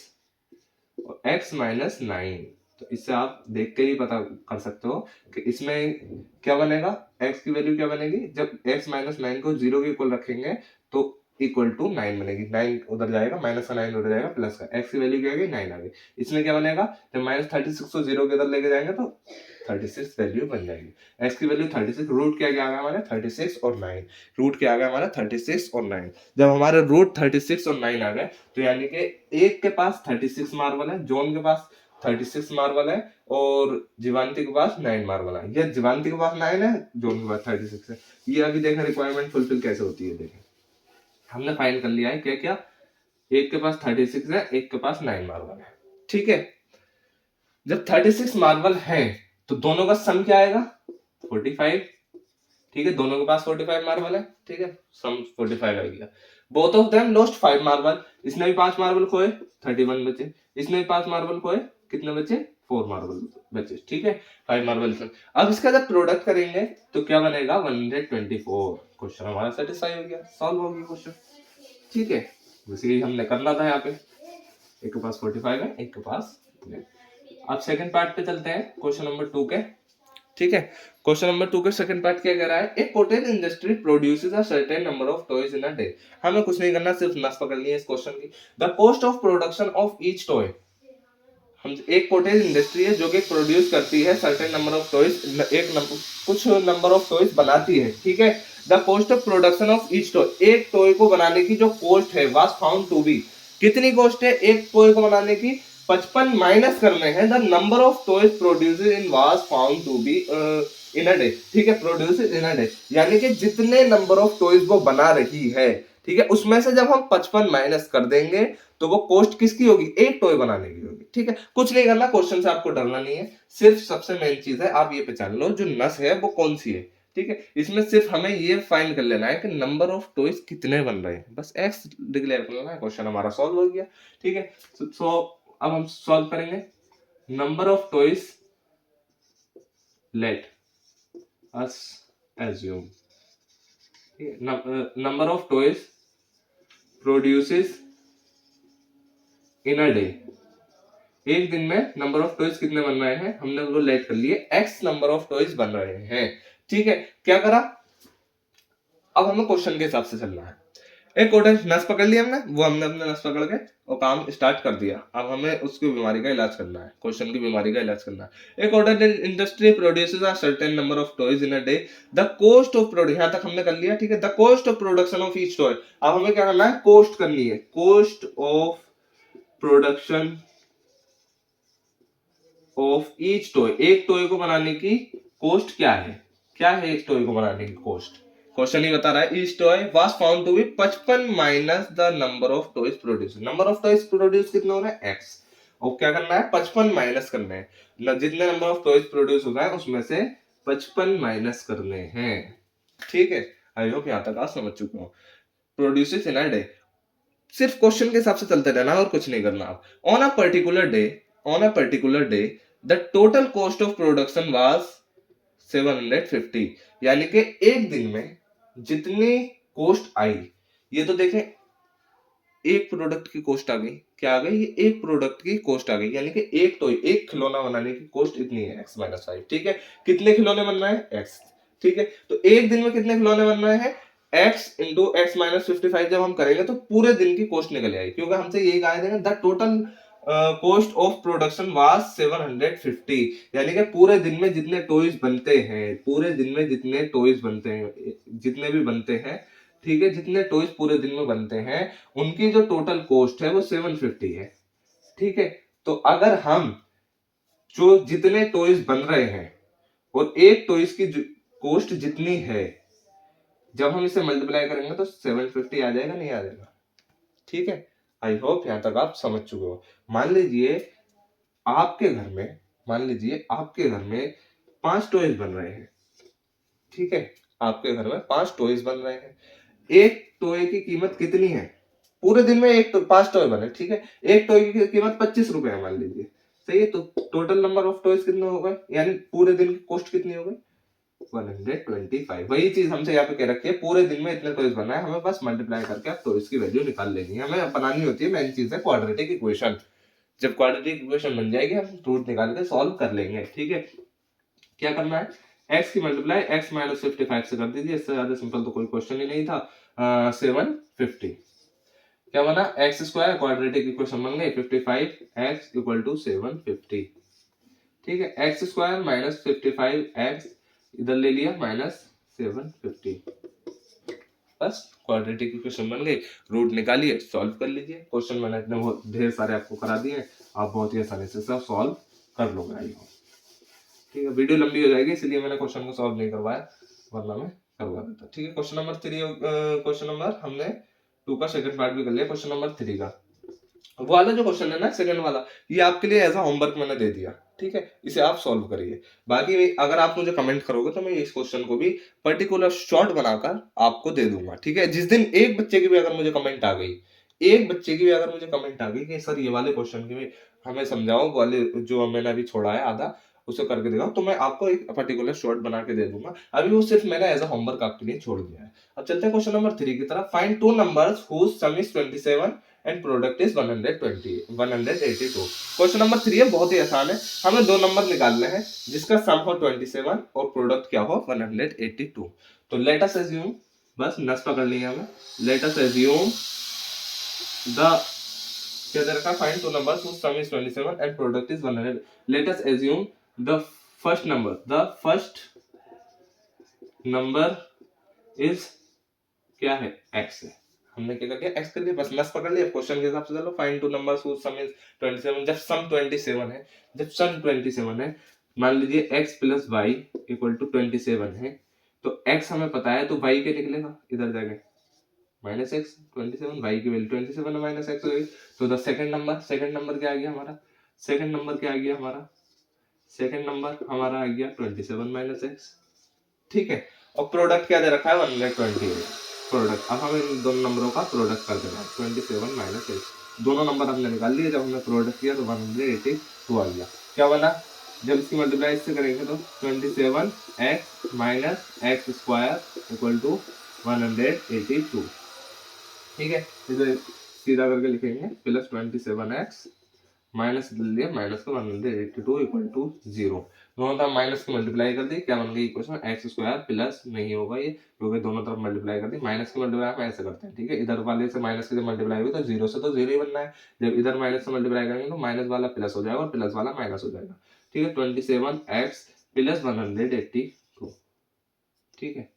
और x माइनस 9। तो इससे आप देख के ही पता कर सकते हो कि इसमें क्या बनेगा, x की वैल्यू क्या बनेगी, जब x माइनस 9 को 0 के इक्वल रखेंगे तो इक्वल टू 9 बनेगी। 9 उधर जाएगा, माइनस का 9 उधर जाएगा, प्लस का x की वैल्यू क्या आ गई 9 आ गई। इसमें क्या बनेगा, जब माइनस 36 को 0 के इधर लेके जाएंगे तो 36 वैल्यू बन जाएगी। x की वैल्यू 36, रूट क्या आ गया हमारे 36 और 9, रूट क्या आ गया हमारा 36 और 9। जब हमारे रूट 36 और 9 आ गए तो यानी कि एक के पास 36 मार्बल है, जॉन के पास 36 मार्बल है और जीवांती के पास 9 मार्बल है। ये जीवांती के पास 9 है, जॉन के पास 36 है। ये अभी देखें रिक्वायरमेंट फुलफिल कैसे होती है, देखें हमने फाइंड कर लिया है क्या क्या, एक के पास 36 है, एक के पास 9 मार्बल है, ठीक है। जब 36 मार्बल है तो दोनों का सम क्या आएगा 45, ठीक है। दोनों के पास 45 मार्बल है, ठीक है, सम 45 आ गया। Both of them lost 5 marble, इसने भी 5 मार्बल खोए 31 बचे, इसने भी 5 मार्बल खोए, कितने बचे 4 मार्बल बचे, ठीक है। 5 मार्बल। अब इसका जब प्रोडक्ट करेंगे तो क्या बनेगा 124। क्वेश्चन हमारा सेटिस्फाई हो गया, सॉल्व हो गया क्वेश्चन, ठीक है। वैसे ही हमने करना था यहाँ पे, एक के पास 45 है, एक के पास। अब सेकंड पार्ट पे चलते हैं, क्वेश्चन नंबर 2 के, ठीक है। क्वेश्चन नंबर 2 के सेकंड पार्ट क्या कह रहा है, एक cottage industry produces a certain number of toys in a day. हमें कुछ नहीं करना, सिर्फ नस पकड़नी है इस क्वेश्चन की। The cost of production of each toy, हम एक कॉटेज इंडस्ट्री है जो कि प्रोड्यूस करती है सर्टेन नंबर ऑफ टॉयज, कुछ नंबर ऑफ टॉयज बनाती है, ठीक है। The cost of production of each toy, एक टॉय को बनाने की जो कॉस्ट है वाज फाउंड टू बी, कितनी कॉस्ट है एक टॉय को बनाने की 55 माइनस करने हैं the number of toys produced in was found to be in a day, ठीक है। प्रोड्यूस इन अ डे यानी कि जितने नंबर ऑफ टॉयज वो बना रही है, ठीक है, उसमें से जब हम 55 माइनस कर देंगे तो वो कॉस्ट किसकी होगी, एक टॉय बनाने की होगी। ठीक है, कुछ नहीं करना, क्वेश्चन से आपको डरना नहीं है, सिर्फ सबसे मेन चीज है आप ये पहचान लो जो नस है वो कौन सी है। ठीक है, इसमें सिर्फ हमें ये फाइंड कर लेना है कि नंबर ऑफ टॉयज कितने बन रहे हैं, बस एक्स डिक्लेयर कर लेना है, क्वेश्चन हमारा सॉल्व हो गया। ठीक है, सो अब हम सॉल्व करेंगे। Number of toys, let us assume number of toys produces in a day, एक दिन में नंबर ऑफ टॉयज कितने बन रहे हैं, हमने वो लेट कर लिए एक्स नंबर ऑफ टॉयज बन रहे हैं। ठीक है, क्या करा, अब हमें क्वेश्चन के हिसाब से चलना है। एक ऑर्डर नस पकड़ लिया हमने, वो हमने अपने नस पकड़ के और काम स्टार्ट कर दिया। अब हमें उसकी बीमारी का इलाज करना है, क्वेश्चन की बीमारी का इलाज करना है। एक order industry produces a certain number of toys in a day, the cost of product, यहां तक हमने कर लिया। ठीक है, the cost of production of each toy, अब हमें क्या करना है, कॉस्ट करनी है, cost of production of each toy, एक टॉय को बनाने की कॉस्ट क्या है, क्या है एक टॉय को बनाने की कॉस्ट, क्वेश्चन ही बता रहा है। Each toy was found to be 55 minus the number of toys produce, number of toys produce कितना हो रहा है, एक्स, और क्या करना है, 55 माइनस करने हैं, जितने नंबर ऑफ टॉयज प्रोड्यूस हो रहा है उसमें से 55 माइनस करने हैं। ठीक है, आई होप यहां तक आप समझ चुके हो। प्रोड्यूसेस इन अ डे, सिर्फ क्वेश्चन के हिसाब से चलते रहना और कुछ नहीं करना आप। On a particular day, on a particular day the total cost of production was 750, यानी कि एक दिन में जितनी कॉस्ट आई, ये तो देखें एक प्रोडक्ट की कॉस्ट आ गई, क्या आ गई, ये एक प्रोडक्ट की कॉस्ट आ गई, यानी कि एक टॉय, एक खिलौना बनाने की कॉस्ट इतनी है x माइनस 5। ठीक है, कितने खिलौने बन रहे हैं, x। ठीक है, तो एक दिन में कितने खिलौने बन रहे हैं, x इंटू एक्स माइनस 55 जब हम करेंगे तो पूरे दिन की कॉस्ट निकल आएगी, क्योंकि हमसे यही कहा है the total cost of production was 750, यानी कि पूरे दिन में जितने टॉयज बनते हैं, पूरे दिन में जितने टॉयज बनते हैं, जितने भी बनते हैं, ठीक है, जितने टॉयज पूरे दिन में बनते हैं उनकी जो टोटल कॉस्ट है वो 750 है। ठीक है, तो अगर हम जो जितने टॉयज बन रहे हैं और एक टॉयज की कॉस्ट जितनी है, जब हम इसे मल्टीप्लाई करेंगे तो 750 आ जाएगा, नहीं आ जाएगा। ठीक है, आई होप यहां तक आप समझ चुके हो। मान लीजिए आपके घर में, मान लीजिए आपके घर में 5 टॉयज बन रहे हैं। ठीक है, आपके घर में 5 टॉयज बन रहे हैं, एक टॉय की कीमत कितनी है, पूरे दिन में एक तो 5 टॉय बने। ठीक है, एक टॉय की कीमत 25 रुपए है मान लीजिए, सही है, तो टोटल नंबर ऑफ टॉयज कितने हो गए, यानी पूरे दिन की कॉस्ट कितनी हो गई, 125। वही चीज हमसे यहाँ पे कह रखी है, पूरे दिन में इतने टॉयज बना है, हमें बस मल्टीप्लाई करके आप टॉयज की वैल्यू निकाल लेनी है, हमें बनानी होती है, मेन चीज है क्वाड्रेटिक इक्वेशन। जब क्वाड्रेटिक इक्वेशन बन जाएगी हम रूट निकाल के सॉल्व कर लेंगे। ठीक है, क्या करना है, x की मल्टीप्लाई x माइनस 55 से कर दीजिए, इससे ज्यादा सिंपल तो कोई क्वेश्चन ही नहीं था। 750 क्या बना, एक्स स्क्वायर, क्वाड्रेटिक इक्वेशन बन गई, 55 x इक्वल टू 750। ठीक है, एक्स स्क्वायर माइनस 55 x इधर ले लिया माइनस 750, बस क्वाड्रेटिक इक्वेशन बन गई, रूट निकालिए, सॉल्व कर लीजिए। क्वेश्चन मैंने इतने बहुत ढेर सारे आपको करा दिए, आप बहुत ही आसानी से सब सॉल्व कर लोगे आई हो। ठीक है, वीडियो लंबी हो जाएगी इसलिए मैंने क्वेश्चन को सॉल्व नहीं करवाया, वरना मैं करवा देता। ठीक है, क्वेश्चन नंबर 3, क्वेश्चन नंबर हमने 2 का सेकंड पार्ट भी कर लिया, क्वेश्चन नंबर 3 का वो वाला जो क्वेश्चन है ना सेकंड वाला, ये आपके लिए एज अ होमवर्क मैंने दे दिया। ठीक है, इसे आप सॉल्व करिए, बाकी अगर आप मुझे कमेंट करोगे तो मैं इस क्वेश्चन को भी पर्टिकुलर शॉर्ट बनाकर आपको दे दूंगा। ठीक है, जिस दिन एक बच्चे की भी अगर मुझे कमेंट आ गई, एक बच्चे की भी अगर मुझे कमेंट आ गई कि सर ये वाले क्वेश्चन की भी हमें समझाओ, वाले जो मैंने अभी छोड़ा है आधा उसे करके दिखाओ, तो मैं आपको एक पर्टिकुलर शॉर्ट बना के दे दूंगा। अभी वो सिर्फ मैंने एज अ होमवर्क आपके लिए छोड़ दिया है। अब चलते हैं क्वेश्चन नंबर 3 की तरफ। Find two numbers whose sum is 27 and product is 182। Question number 3 है, बहुत ही आसान है, हमें दो नंबर निकालने हैं जिसका सम हो 27 और प्रोडक्ट क्या हो 182। तो लेट अस अज्यूम, बस नस पकड़ लिया हमें, लेट अस अज्यूम द, क्या दे रखा, find two numbers whose sum is 27 and product is 100। let us assume the first number is क्या है, x है, हमने क्या कर दिया, x कर दिया, बस नस पकड़ लिया। क्वेश्चन के हिसाब से चलो, find two numbers whose sum is 27, जब सम 27 है, जब सम 27 है, मान लीजिए x plus y equal to 27 है, तो x हमें पता है, तो y क्या निकलेगा, इधर जाके माइनस एक्स, 27 वाई की वैल्यू 27 है माइनस एक्स हो गई। तो द सेकंड नंबर क्या आ गया हमारा, सेकंड नंबर क्या आ गया हमारा, सेकंड नंबर हमारा आ गया 27 माइनस एक्स, ठीक है। और प्रोडक्ट क्या दे रखा है 128, प्रोडक्ट अब हमें इन दोनों नंबरों का प्रोडक्ट कर देना है 27 माइनस एक्स, दोनों नंबर हमने निकाल लिए, जब हमने प्रोडक्ट किया तो 182 आ गया। क्या बना, जब इसकी मल्टीप्लाई इससे करेंगे तो 27 x minus x square equal to 182, ठीक है। इसे सीधा करके लिखेंगे प्लस 27x माइनस लिया माइनस का 182 इक्वल टू 0, दोनों तरफ माइनस की मल्टीप्लाई कर दी, क्या बन गई इक्वेशन एक्स स्क्वायर प्लस नहीं होगा ये क्योंकि दोनों तरफ मल्टीप्लाई कर दी, माइनस की मल्टीप्लाई हम ऐसे करते हैं, ठीक है। इधर वाले से माइनस की जब मल्टीप्लाई हुई तो जीरो से तो जीरो ही बनना है, जब इधर माइनस से मल्टीप्लाई करेंगे तो माइनस वाला प्लस हो जाएगा और प्लस वाला माइनस हो जाएगा, ठीक है। 27x प्लस 182, ठीक है।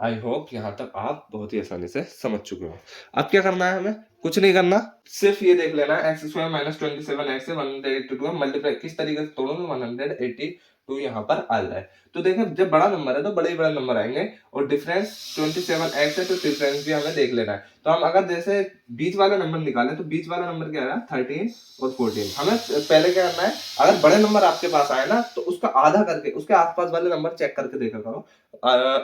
आई होप यहाँ तक आप बहुत ही आसानी से समझ चुके हो। अब क्या करना है, हमें कुछ नहीं करना, सिर्फ ये देख लेना है एक्स स्क्वायर माइनस 27x से 182 मल्टीप्लाई किस तरीके से तोड़ोगे 182 यहाँ पर आ जाए। तो देखिए जब बड़ा नंबर है तो बड़े ही बड़े नंबर आएंगे और डिफरेंस 27x है तो डिफरेंस भी हमें देख लेना है। तो हम अगर जैसे बीच वाला नंबर निकालें तो बीच वाला नंबर क्या है 13 और 14, हमें पहले क्या करना है, अगर बड़े नंबर आपके पास आए ना तो उसका आधा करके उसके आसपास वाले नंबर चेक करके देखा करो,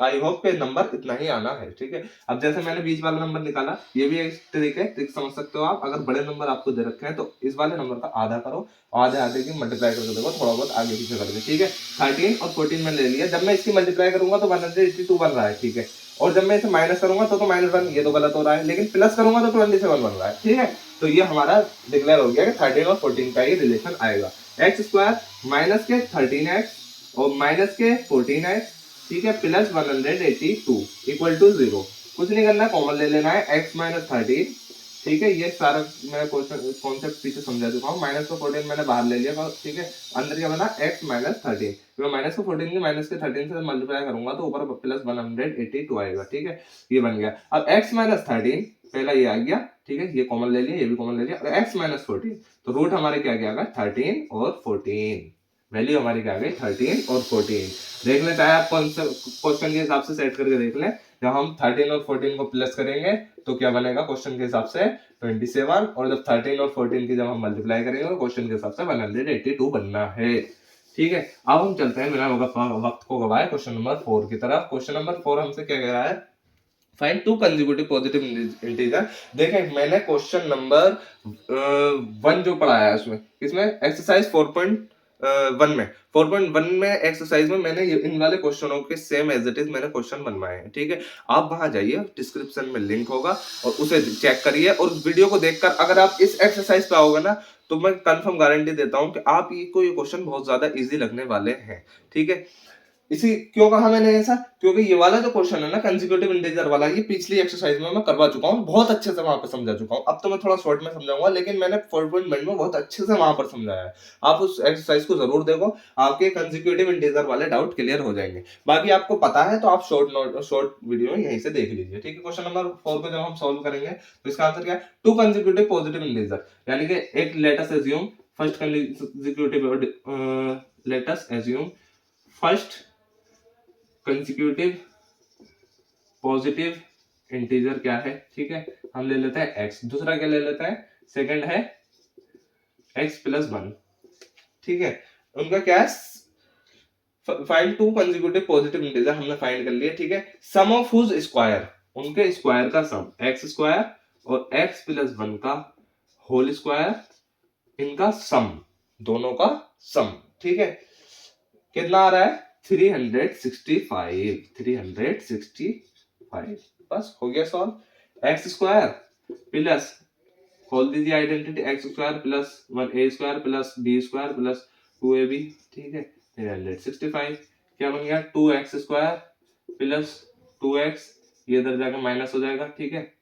आई होप के नंबर इतना ही आना है, ठीक है। अब जैसे मैंने बीच वाला नंबर निकाला, ये भी एक ट्रिक समझ सकते हो आप, अगर बड़े नंबर आपको दे रखे हैं तो इस वाले नंबर का आधा करो, आधे आधे की मल्टीप्लाई करके देखो, थोड़ा बहुत आगे पीछे करके, ठीक है। 13 और 14 में ले लिया, जब मैं इसकी मल्टीप्लाई करूंगा तो 182 बन रहा है, ठीक है। और जब मैं इसे माइनस करूंगा तो -1, ये तो गलत हो रहा है, लेकिन प्लस करूंगा तो 27 बन रहा है, ठीक है। तो ये हमारा डिक्लेयर हो गया कि 13 और 14 का ये रिलेशन आएगा, एक्स स्क्वायर माइनस के 13x और माइनस के 14x, ठीक है, प्लस 182 इक्वल टू 0, कुछ नहीं करना, कॉमन ले लेना है x माइनस 13, ठीक है। ये सारा मैं कॉन्सेप्ट पीछे समझा चुका हूँ, माइनस को 14 मैंने बाहर ले लिया, ठीक है। अंदर क्या बना x माइनस 13, मैं माइनस को 14 की माइनस के 13 से मल्टीप्लाई करूंगा तो ऊपर प्लस 182 आएगा, ठीक है। ये बन गया। अब x माइनस 13 पहला ये आ गया, ठीक है, ये कॉमन ले लिया, ये भी कॉमन ले लिया, x माइनस 14 तो रूट हमारे क्या गया 13 और 14, वैल्यू हमारी क्या आ गई 13 और 14। देख लें, चाहे आप क्वेश्चन के हिसाब से सेट करके देख लें, जब हम 13 और 14 को प्लस करेंगे तो क्या बनेगा क्वेश्चन के हिसाब से 27, और जब 13 और 14 की जब हम मल्टीप्लाई करेंगे तो क्वेश्चन के हिसाब से 182 बनना है, ठीक है। अब हम चलते हैं बिना वक्त को गवाए क्वेश्चन नंबर 4 की तरफ। क्वेश्चन नंबर 4 हमसे क्या कह रहा है, find to consecutive positive integer. देखें मैंने क्वेश्चन नंबर 1 जो पढ़ाया है उसमें, इसमें एक्सरसाइज 4.1 में 4.1 में एक्सरसाइज में मैंने इन वाले क्वेश्चनों के सेम एज इट इज मैंने क्वेश्चन बनवाए हैं, ठीक है। आप वहां जाइए, डिस्क्रिप्शन में लिंक होगा और उसे चेक करिए, और उस वीडियो को देखकर अगर आप इस एक्सरसाइज पे आओगे ना तो मैं कंफर्म गारंटी देता हूं कि आप ये क्वेश्चन बहुत ज्यादा इजी लगने वाले हैं, ठीक है। इसी क्यों कहा मैंने ऐसा, क्योंकि ये वाला जो क्वेश्चन है ना कंसेक्यूटिव इंटीजर वाला, ये पिछली एक्सरसाइज में मैं करवा चुका हूँ, बहुत अच्छे से वहां पर समझा चुका हूँ। अब तो मैं थोड़ा शॉर्ट में समझाऊंगा, लेकिन मैंने 4.1 में बहुत अच्छे से वहां पर समझाया है। आप उस एक्सरसाइज को जरूर देखो, आपके कंसेक्यूटिव इंटीजर वाले डाउट क्लियर हो जाएंगे। बाकी आपको पता है तो आप शॉर्ट वीडियो यहीं से देख लीजिए, ठीक है। क्वेश्चन नंबर 4 को जब हम सॉल्व करेंगे तो इसका आंसर क्या है, टू कंसेक्यूटिव पॉजिटिव इंटीजर, यानी कि एक let us assume first consecutive let us assume first consecutive positive integer क्या है, ठीक है। हम ले लेते हैं x, दूसरा क्या ले लेते हैं, सेकंड है x प्लस 1, ठीक है। उनका क्या है, find to consecutive positive integer हमने फाइंड कर लिया, ठीक है। सम ऑफ हुज स्क्वायर, उनके स्क्वायर का सम x स्क्वायर और x प्लस 1 का होल स्क्वायर, इनका सम, दोनों का सम, ठीक है। कितना आ रहा है 365, बस हो गया सॉल्व। एक्स स्क्वायर प्लस, खोल दीजिए identity, x square plus 1a square plus b square plus 2ab, ठीक है, 365। क्या बन गया 2x स्क्वायर प्लस 2x, ये इधर जाकर माइनस हो जाएगा, ठीक है,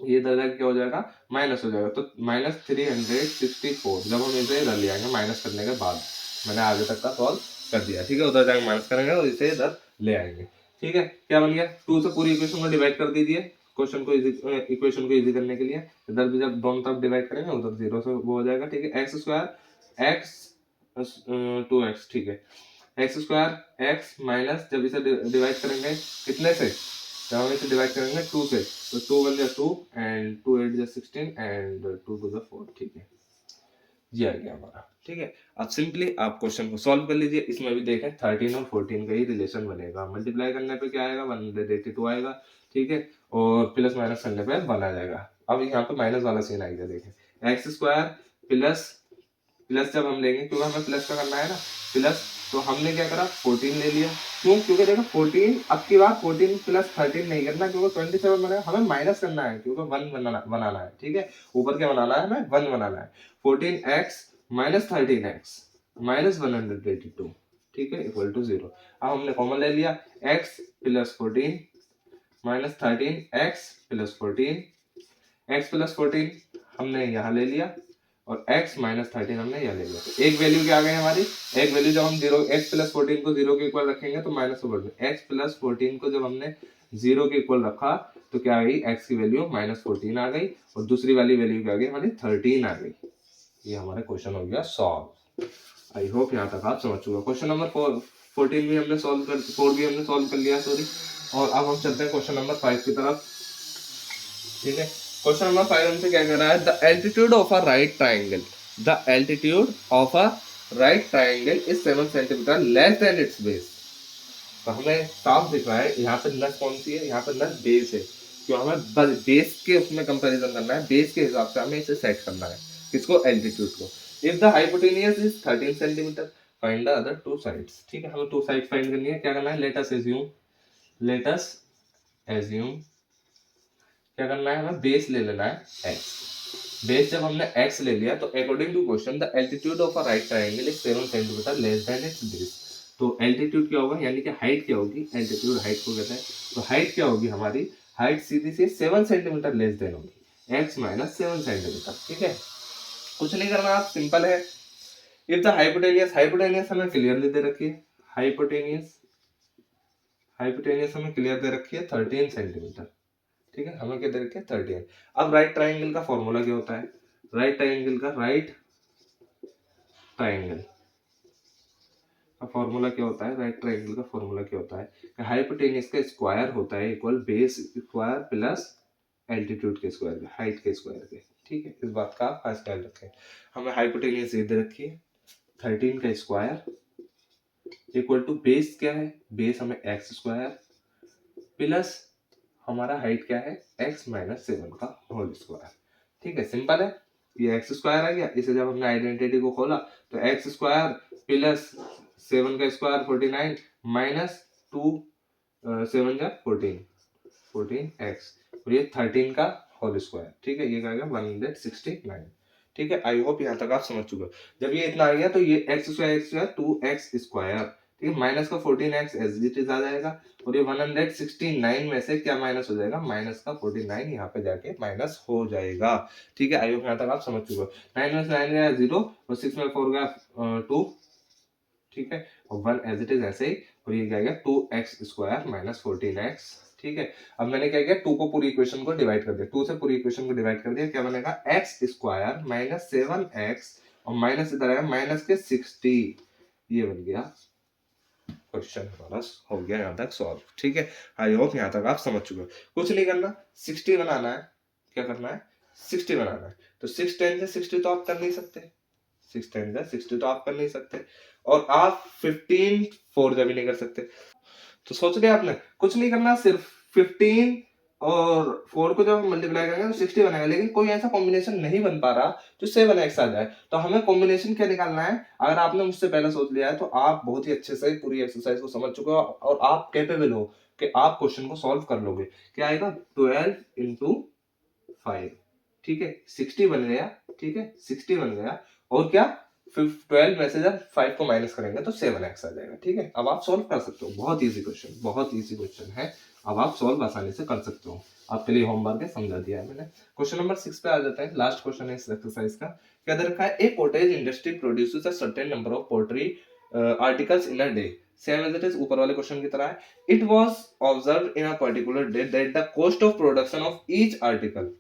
ये इधर जाकर क्या हो जाएगा माइनस हो जाएगा, तो -364। जब हम इसे इधर ले आएंगे माइनस करने के बाद, मैंने आगे तक का सॉल्व कर दिया, ठीक है, उधर जाकर माइनस करेंगे और इसे इधर ले आएंगे, ठीक है। क्या बन गया 2 से पूरी इक्वेशन को डिवाइड कर दीजिए, क्वेश्चन को इक्वेशन को इजी करने के लिए, इधर भी जब दोनों तरफ डिवाइड करेंगे उधर 0 से वो हो जाएगा, ठीक है। एक्स स्क्वायर एक्स 2x, ठीक है, एक्स स्क्वायर एक्स माइनस, जब इसे डिवाइड करेंगे कितने से जब हम इसे डिवाइड करेंगे 2 से, तो 2 1 जा 2 एंड 2 8 जा 16 एंड 2 2 जा 4, ठीक है, ये आ गया हमारा। ठीक है, अब सिंपली आप क्वेश्चन को सॉल्व कर लीजिए। इसमें भी देखें 13 और 14 का ही रिलेशन बनेगा, मल्टीप्लाई करने पे क्या आएगा 182 आएगा, ठीक है, और प्लस माइनस करने पे 1 आ जाएगा। अब यहाँ पे माइनस वाला सीन आ गया, देखें एक्स स्क्वायर प्लस प्लस जब हम लेंगे, क्योंकि हमें प्लस का करना है ना, प्लस, तो हमने क्या करा 14 ले लिया। क्यों? क्योंकि देखो 14, अब की बार 14 प्लस 13 नहीं करना, क्योंकि 27 बनेगा, हमें माइनस करना है, क्योंकि 1 बनाना है, ठीक है, ऊपर क्या बनाना है, हमें 1 बनाना है। 14x माइनस 13x माइनस 182, ठीक है, इक्वल टू 0। अब हमने कॉमन ले लिया, x plus 14 minus 13x plus 14, x plus 14 हमने यहाँ ले लिया और x माइनस 13 हमने यहाँ ले लिया। तो एक वैल्यू क्या आ गई हमारी, एक वैल्यू जब हम 0 x प्लस 14 को 0 के इक्वल रखेंगे तो माइनस ऊपर में, x प्लस 14 को जब हमने 0 के इक्वल रखा तो क्या आ गई, x की वैल्यू माइनस 14 आ गई और दूसरी वाली वैल्यू क्या आ गई हमारी 13 आ गई। ये हमारा क्वेश्चन हो गया सॉल्व। आई होप यहाँ तक आप समझ चुके। क्वेश्चन नंबर 14 भी हमने सॉल्व कर 4 भी हमने सॉल्व कर लिया, सॉरी। और अब हम चलते हैं क्वेश्चन नंबर 5 की तरफ, ठीक है। क्वेश्चन नंबर 5 हमसे क्या कह रहा है, the altitude of a right triangle, the altitude of a right triangle is 7 centimetre less than its base. तो हमें साफ दिख रहा है यहाँ पे नस कौन सी है, यहाँ पे नस बेस है, क्यों हमें बेस के उसमें कंपैरिजन करना है, बेस के हिसाब से हमें इसे सेट करना है, किसको, एल्टीट्यूड को। If the hypotenuse is 13 centimetre find the other two sides, ठीक है, हमें टू साइड फाइंड करनी है। क्या करना है, लेट अस एज्यूम क्या करना है, हमें बेस ले लेना है x। बेस जब हमने x ले लिया तो according to question the altitude of a right triangle is 7 centimetre less than its base. तो एल्टीट्यूड क्या होगा, यानी कि हाइट क्या होगी, एल्टीट्यूड हाइट को कहते हैं, तो हाइट क्या होगी हमारी, हाइट सीधी सी 7 सेंटीमीटर लेस देन होगी, x माइनस 7 सेंटीमीटर, ठीक है। कुछ नहीं करना, आप सिंपल है। इफ द हाइपोटेनियस हमें क्लियरली दे रखी है, हाइपोटेनियस हमें क्लियर दे रखी है 13 सेंटीमीटर, ठीक है, हमें क्या दे रखी है 13। अब राइट ट्राइंगल का फॉर्मूला क्या होता है, राइट ट्राइंगल का फॉर्मूला क्या होता है, राइट ट्राइंगल का फॉर्मूला क्या होता है, हाइपोटेनियस का स्क्वायर होता है equal base square plus altitude के स्क्वायर के, हाइट के स्क्वायर के, ठीक है, इस बात का आप खास ख्याल रखें। हमें हाइपोटेनियस ये दे रखी है 13 का स्क्वायर इक्वल टू बेस क्या है, बेस हमें एक्स स्क्वायर प्लस हमारा हाइट क्या है, x माइनस 7 का होल स्क्वायर, ठीक है, सिंपल है। ये एक्स स्क्वायर आ गया, इसे जब हमने आइडेंटिटी को खोला तो एक्स स्क्वायर प्लस 7 का स्क्वायर 49 माइनस 2 7 जा 14x और ये 13 का होल स्क्वायर, ठीक है, ये क्या आ गया 169, ठीक है। आई होप यहाँ तक आप समझ चुके हो। जब ये इतना आ गया तो ये एक्स स्क्वायर 2x स्क्वायर, ठीक है, माइनस का 14x एज इट इज आ जाएगा और ये 169 में से क्या माइनस हो जाएगा, माइनस का 49 यहाँ पे जाके माइनस हो जाएगा, ठीक है। आई होप यहाँ तक आप समझ चुके हो। 9 में से 9 गया 0 और 6 में 4 गया 2, ठीक है, और 1 एज इट इज ऐसे ही, और ये क्या गया 2x स्क्वायर माइनस 14x, ठीक है। अब मैंने क्या किया, 2 को पूरी इक्वेशन को डिवाइड कर दिया, 2 से पूरी इक्वेशन को डिवाइड कर दिया, क्या बनेगा x स्क्वायर माइनस 7x और माइनस इधर आया माइनस के 60, ये बन गया क्वेश्चन हमारा हो गया यहाँ तक सॉल्व, ठीक है। आई होप यहाँ तक आप समझ चुके हो। कुछ नहीं करना, 60 बनाना है, क्या करना है 60 बनाना है, तो 6 10 से 60 तो आप कर नहीं सकते, 6 10 से 60 तो आप कर नहीं सकते, और आप 15 4 जा भी नहीं कर सकते। तो सोच लिया आपने, कुछ नहीं करना, सिर्फ 15 और 4 को जब हम मल्टीप्लाई करेंगे तो 60 बनेगा, लेकिन कोई ऐसा कॉम्बिनेशन नहीं बन पा रहा जो 7x आ जाए, तो हमें कॉम्बिनेशन क्या निकालना है। अगर आपने मुझसे पहले सोच लिया है तो आप बहुत ही अच्छे से पूरी एक्सरसाइज को समझ चुके हो और आप कैपेबल हो कि आप क्वेश्चन को सॉल्व कर लोगे। क्या आएगा 12 इंटू 5, ठीक है, 60 बन गया, ठीक है, 60 बन गया, और क्या 12 में से जब 5 को माइनस करेंगे तो 7x आ जाएगा, ठीक है। अब आप सॉल्व कर सकते हो, बहुत इजी क्वेश्चन, बहुत इजी क्वेश्चन है, अब आप सॉल्व आसानी से कर सकते हो। आपके लिए होमवर्क है, समझा दिया है मैंने। क्वेश्चन नंबर 6 पे आ जाते हैं, लास्ट क्वेश्चन है इस एक्सरसाइज का। क्या दे रखा है, a cottage industry produces a certain number of pottery articles in a day, same as it is ऊपर वाले क्वेश्चन की तरह है। It was observed in a particular day that the cost of production of each article,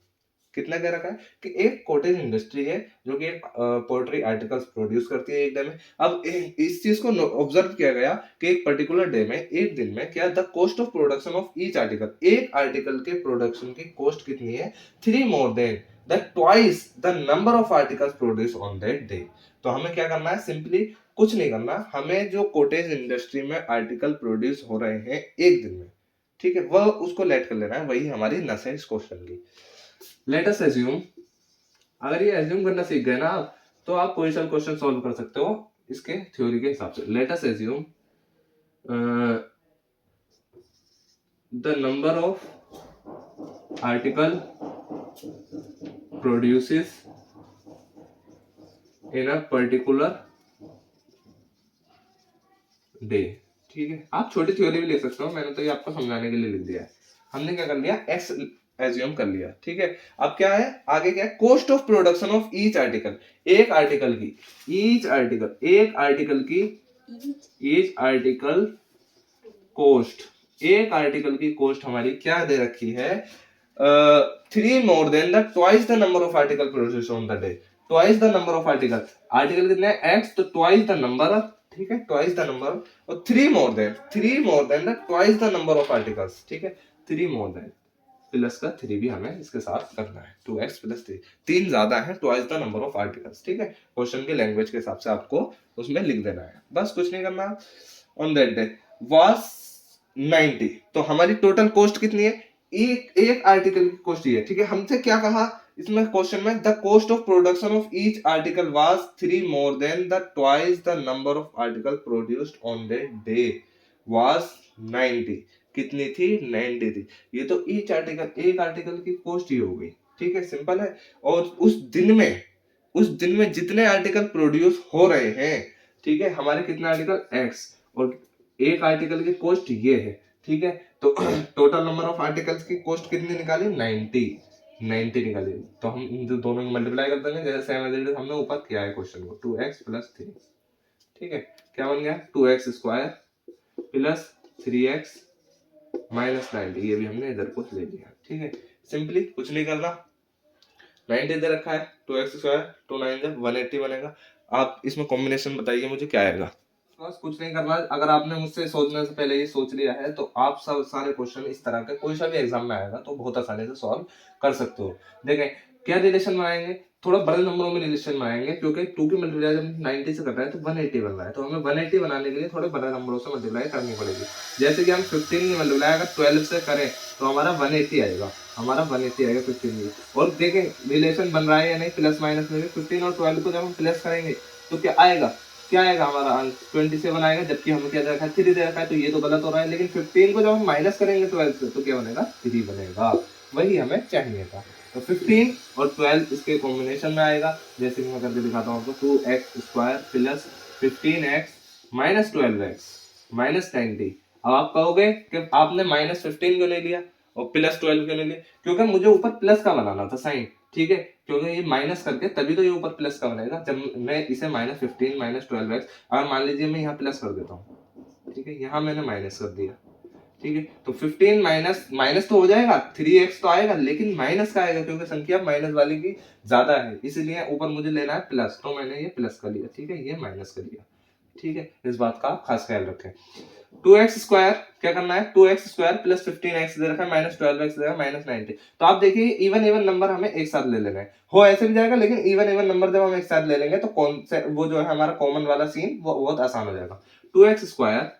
कितना कह रखा है कि एक कॉटेज इंडस्ट्री है जो कि एक पोल्ट्री आर्टिकल्स प्रोड्यूस करती है एक डे में। अब इस चीज को ऑब्जर्व किया गया कि एक पर्टिकुलर डे में, एक दिन में, क्या the cost of production of each article, एक आर्टिकल के प्रोडक्शन की कॉस्ट कितनी है, 3 more than the twice the number of articles produce on that day. तो हमें क्या करना है, सिंपली कुछ नहीं करना, हमें जो कॉटेज इंडस्ट्री में आर्टिकल प्रोड्यूस हो रहे हैं एक दिन में, ठीक है, वह उसको लेट कर लेना है, वही हमारी नस है इस क्वेश्चन की। लेट अस एज्यूम, अगर ये एज्यूम करना सीख गए ना आप, तो आप कोई सा क्वेश्चन सॉल्व कर सकते हो इसके थ्योरी के हिसाब से। Late us assume the number of article produces in a particular day, ठीक है। आप छोटी थ्योरी भी ले सकते हो, मैंने तो ये आपको समझाने के लिए लिख दिया है। हमने क्या कर लिया, एक्स एज्यूम कर लिया, ठीक है। अब क्या है, आगे क्या है, cost of production of each article, एक आर्टिकल की, ईच आर्टिकल, एक आर्टिकल की, ईच आर्टिकल कॉस्ट, एक आर्टिकल की कॉस्ट हमारी क्या दे रखी है, 3 more than the twice the number of article produce on the day. Twice the number of article, article कितने हैं, एक्स, तो ट्वाइस द नंबर, ठीक है, ट्वाइस द नंबर, और 3 more than the twice the number of articles, ठीक है, 3 more than, plus का 3 भी हमें इसके साथ करना है, 2x प्लस 3, 3 ज्यादा है, twice the number of articles, ठीक है। क्वेश्चन की लैंग्वेज के हिसाब से आपको उसमें लिख देना है, बस कुछ नहीं करना। ऑन दैट डे वाज 90, तो हमारी टोटल कॉस्ट कितनी है, एक आर्टिकल की कॉस्ट ये है, ठीक है। हमसे क्या कहा इसमें क्वेश्चन में, the cost of production of each article was 3 more than the twice the number of article produced on that day, was 90, कितनी थी, 90 थी। ये तो ईच आर्टिकल, एक आर्टिकल की कॉस्ट ही हो गई, ठीक है, सिंपल है। और उस दिन में जितने आर्टिकल प्रोड्यूस हो रहे हैं, ठीक है, हमारे कितने आर्टिकल, x, और एक आर्टिकल की कॉस्ट ये है, ठीक है। तो टोटल नंबर ऑफ आर्टिकल्स की कॉस्ट कितनी निकाली, 90 निकाली। तो हम इन दोनों को मल्टीप्लाई कर देंगे, जैसे सेम एज इट इज हमने ऊपर किया है क्वेश्चन को, 2x प्लस 3, ठीक है, क्या बन गया, 2x square plus 3x minus 90, ये भी हमने इधर को ले लिया, ठीक है। सिंपली कुछ नहीं करना, 90 दे रखा है, 2x स्क्वायर 2 9 180 बनेगा। आप इसमें कॉम्बिनेशन बताइए मुझे क्या आएगा। बस कुछ नहीं करना, अगर आपने मुझसे सोचने से पहले ये सोच लिया है तो आप सब सारे क्वेश्चन इस तरह के कोई सा भी एग्जाम में आएगा तो बहुत आसानी से सॉल्व कर सकते हो। देखें क्या रिलेशन बनाएंगे, थोड़ा बड़े नंबरों में रिलेशन बनाएंगे, क्योंकि 2 की मल्टीप्लाई जब 90 से कर रहा है तो 180 बन रहा है, तो हमें 180 बनाने के लिए थोड़े बड़े नंबरों से मल्टीप्लाई करनी पड़ेगी। जैसे कि हम 15 की मल्टीप्लाई अगर 12 से करें तो हमारा 180 आएगा, 15 की। और देखें रिलेशन बन रहा है या नहीं, प्लस माइनस में भी 15 और 12 को जब हम प्लस करेंगे तो क्या आएगा, हमारा आंसर 27 आएगा, जबकि हमें क्या दे रखा है, 3 दे रखा है, तो ये तो गलत हो रहा है। लेकिन 15 को जब हम माइनस करेंगे 12 से तो क्या बनेगा, 3 बनेगा, वही हमें चाहिए था। तो 15 और 12 इसके कॉम्बिनेशन में आएगा, जैसे कि मैं करके दिखाता हूँ आपको, 2x square plus 15x minus 12x minus 90। अब आप कहोगे कि आपने माइनस 15 क्यों ले लिया और प्लस 12 क्यों ले लिया, क्योंकि मुझे ऊपर प्लस का बनाना था साइन, ठीक है, क्योंकि ये माइनस करके तभी तो ये ऊपर प्लस का बनेगा। जब मैं इसे माइनस 15 माइनस 12x, अगर मान लीजिए मैं यहाँ प्लस कर देता हूँ, ठीक है, यहाँ मैंने माइनस कर दिया, ठीक है, तो 15 माइनस माइनस तो हो जाएगा, 3x तो आएगा, लेकिन माइनस का आएगा क्योंकि संख्या माइनस वाली की ज्यादा है, इसलिए ऊपर मुझे लेना है प्लस, तो मैंने ये प्लस कर लिया, ठीक है, ये माइनस कर लिया, ठीक है। इस बात का खास ख्याल रखें। 2x स्क्वायर क्या करना है, 2x स्क्वायर प्लस 15x दे रखा है, माइनस 12x दे रखा है, माइनस 90। तो आप देखिए इवन नंबर हमें एक साथ ले लेना है, हो ऐसे भी जाएगा, लेकिन इवन नंबर जब हम एक साथ ले लेंगे तो कौन से वो जो है हमारा कॉमन वाला सीन वो बहुत आसान हो जाएगा। 2x स्क्वायर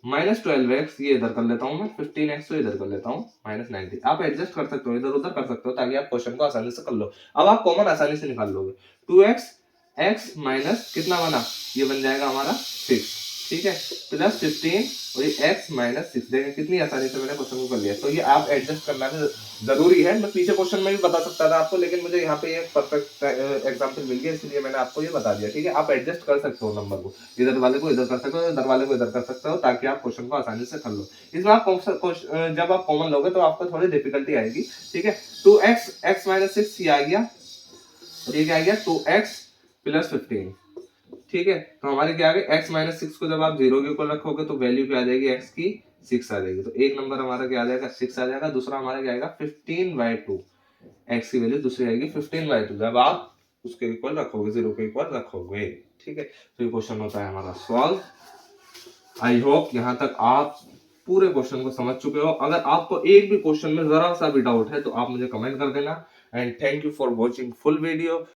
माइनस 12x, ये इधर कर लेता हूँ मैं, 15x तो इधर कर लेता हूँ, माइनस 90। आप एडजस्ट कर सकते हो, इधर उधर कर सकते हो, ताकि आप क्वेश्चन को आसानी से कर लो। अब आप कॉमन आसानी से निकाल लोगे, 2x x माइनस कितना बना, ये बन जाएगा हमारा 6, ठीक है, प्लस 15 और ये x माइनस 6, देखें कितनी आसानी से मैंने क्वेश्चन को कर लिया। तो ये आप एडजस्ट करना जरूरी है, मैं पीछे क्वेश्चन में भी बता सकता था आपको, लेकिन मुझे यहाँ पे ये परफेक्ट एग्जांपल मिल गया, इसलिए मैंने आपको ये बता दिया, ठीक है। आप एडजस्ट कर सकते हो नंबर को, इधर वाले को इधर कर सकते हो, इधर वाले को इधर कर सकते हो, ताकि आप क्वेश्चन को आसानी से कर लो। इसमें आप जब आप कॉमन लोगे तो आपको थोड़ी डिफिकल्टी आएगी, ठीक है। 2x x माइनस 6 ये आ गया, और ये क्या आ गया, 2x प्लस 15, ठीक है। तो हमारे क्या आ गए, x माइनस 6 को जब आप 0 के ऊपर रखोगे तो वैल्यू क्या आ जाएगी, x की 6 आ जाएगी। तो एक नंबर हमारा क्या आ जाएगा, 6 आ जाएगा। दूसरा हमारा क्या आएगा, 15/2, x की वैल्यू दूसरी आएगी 15/2 जब आप उसके इक्वल रखोगे, 0 के इक्वल रखोगे। ठीक है, तो ये क्वेश्चन होता है हमारा सॉल्व। आई होप यहाँ तक आप पूरे क्वेश्चन को समझ चुके हो। अगर आपको एक भी क्वेश्चन में जरा सा भी डाउट है तो आप मुझे कमेंट कर देना। And thank you for watching full video.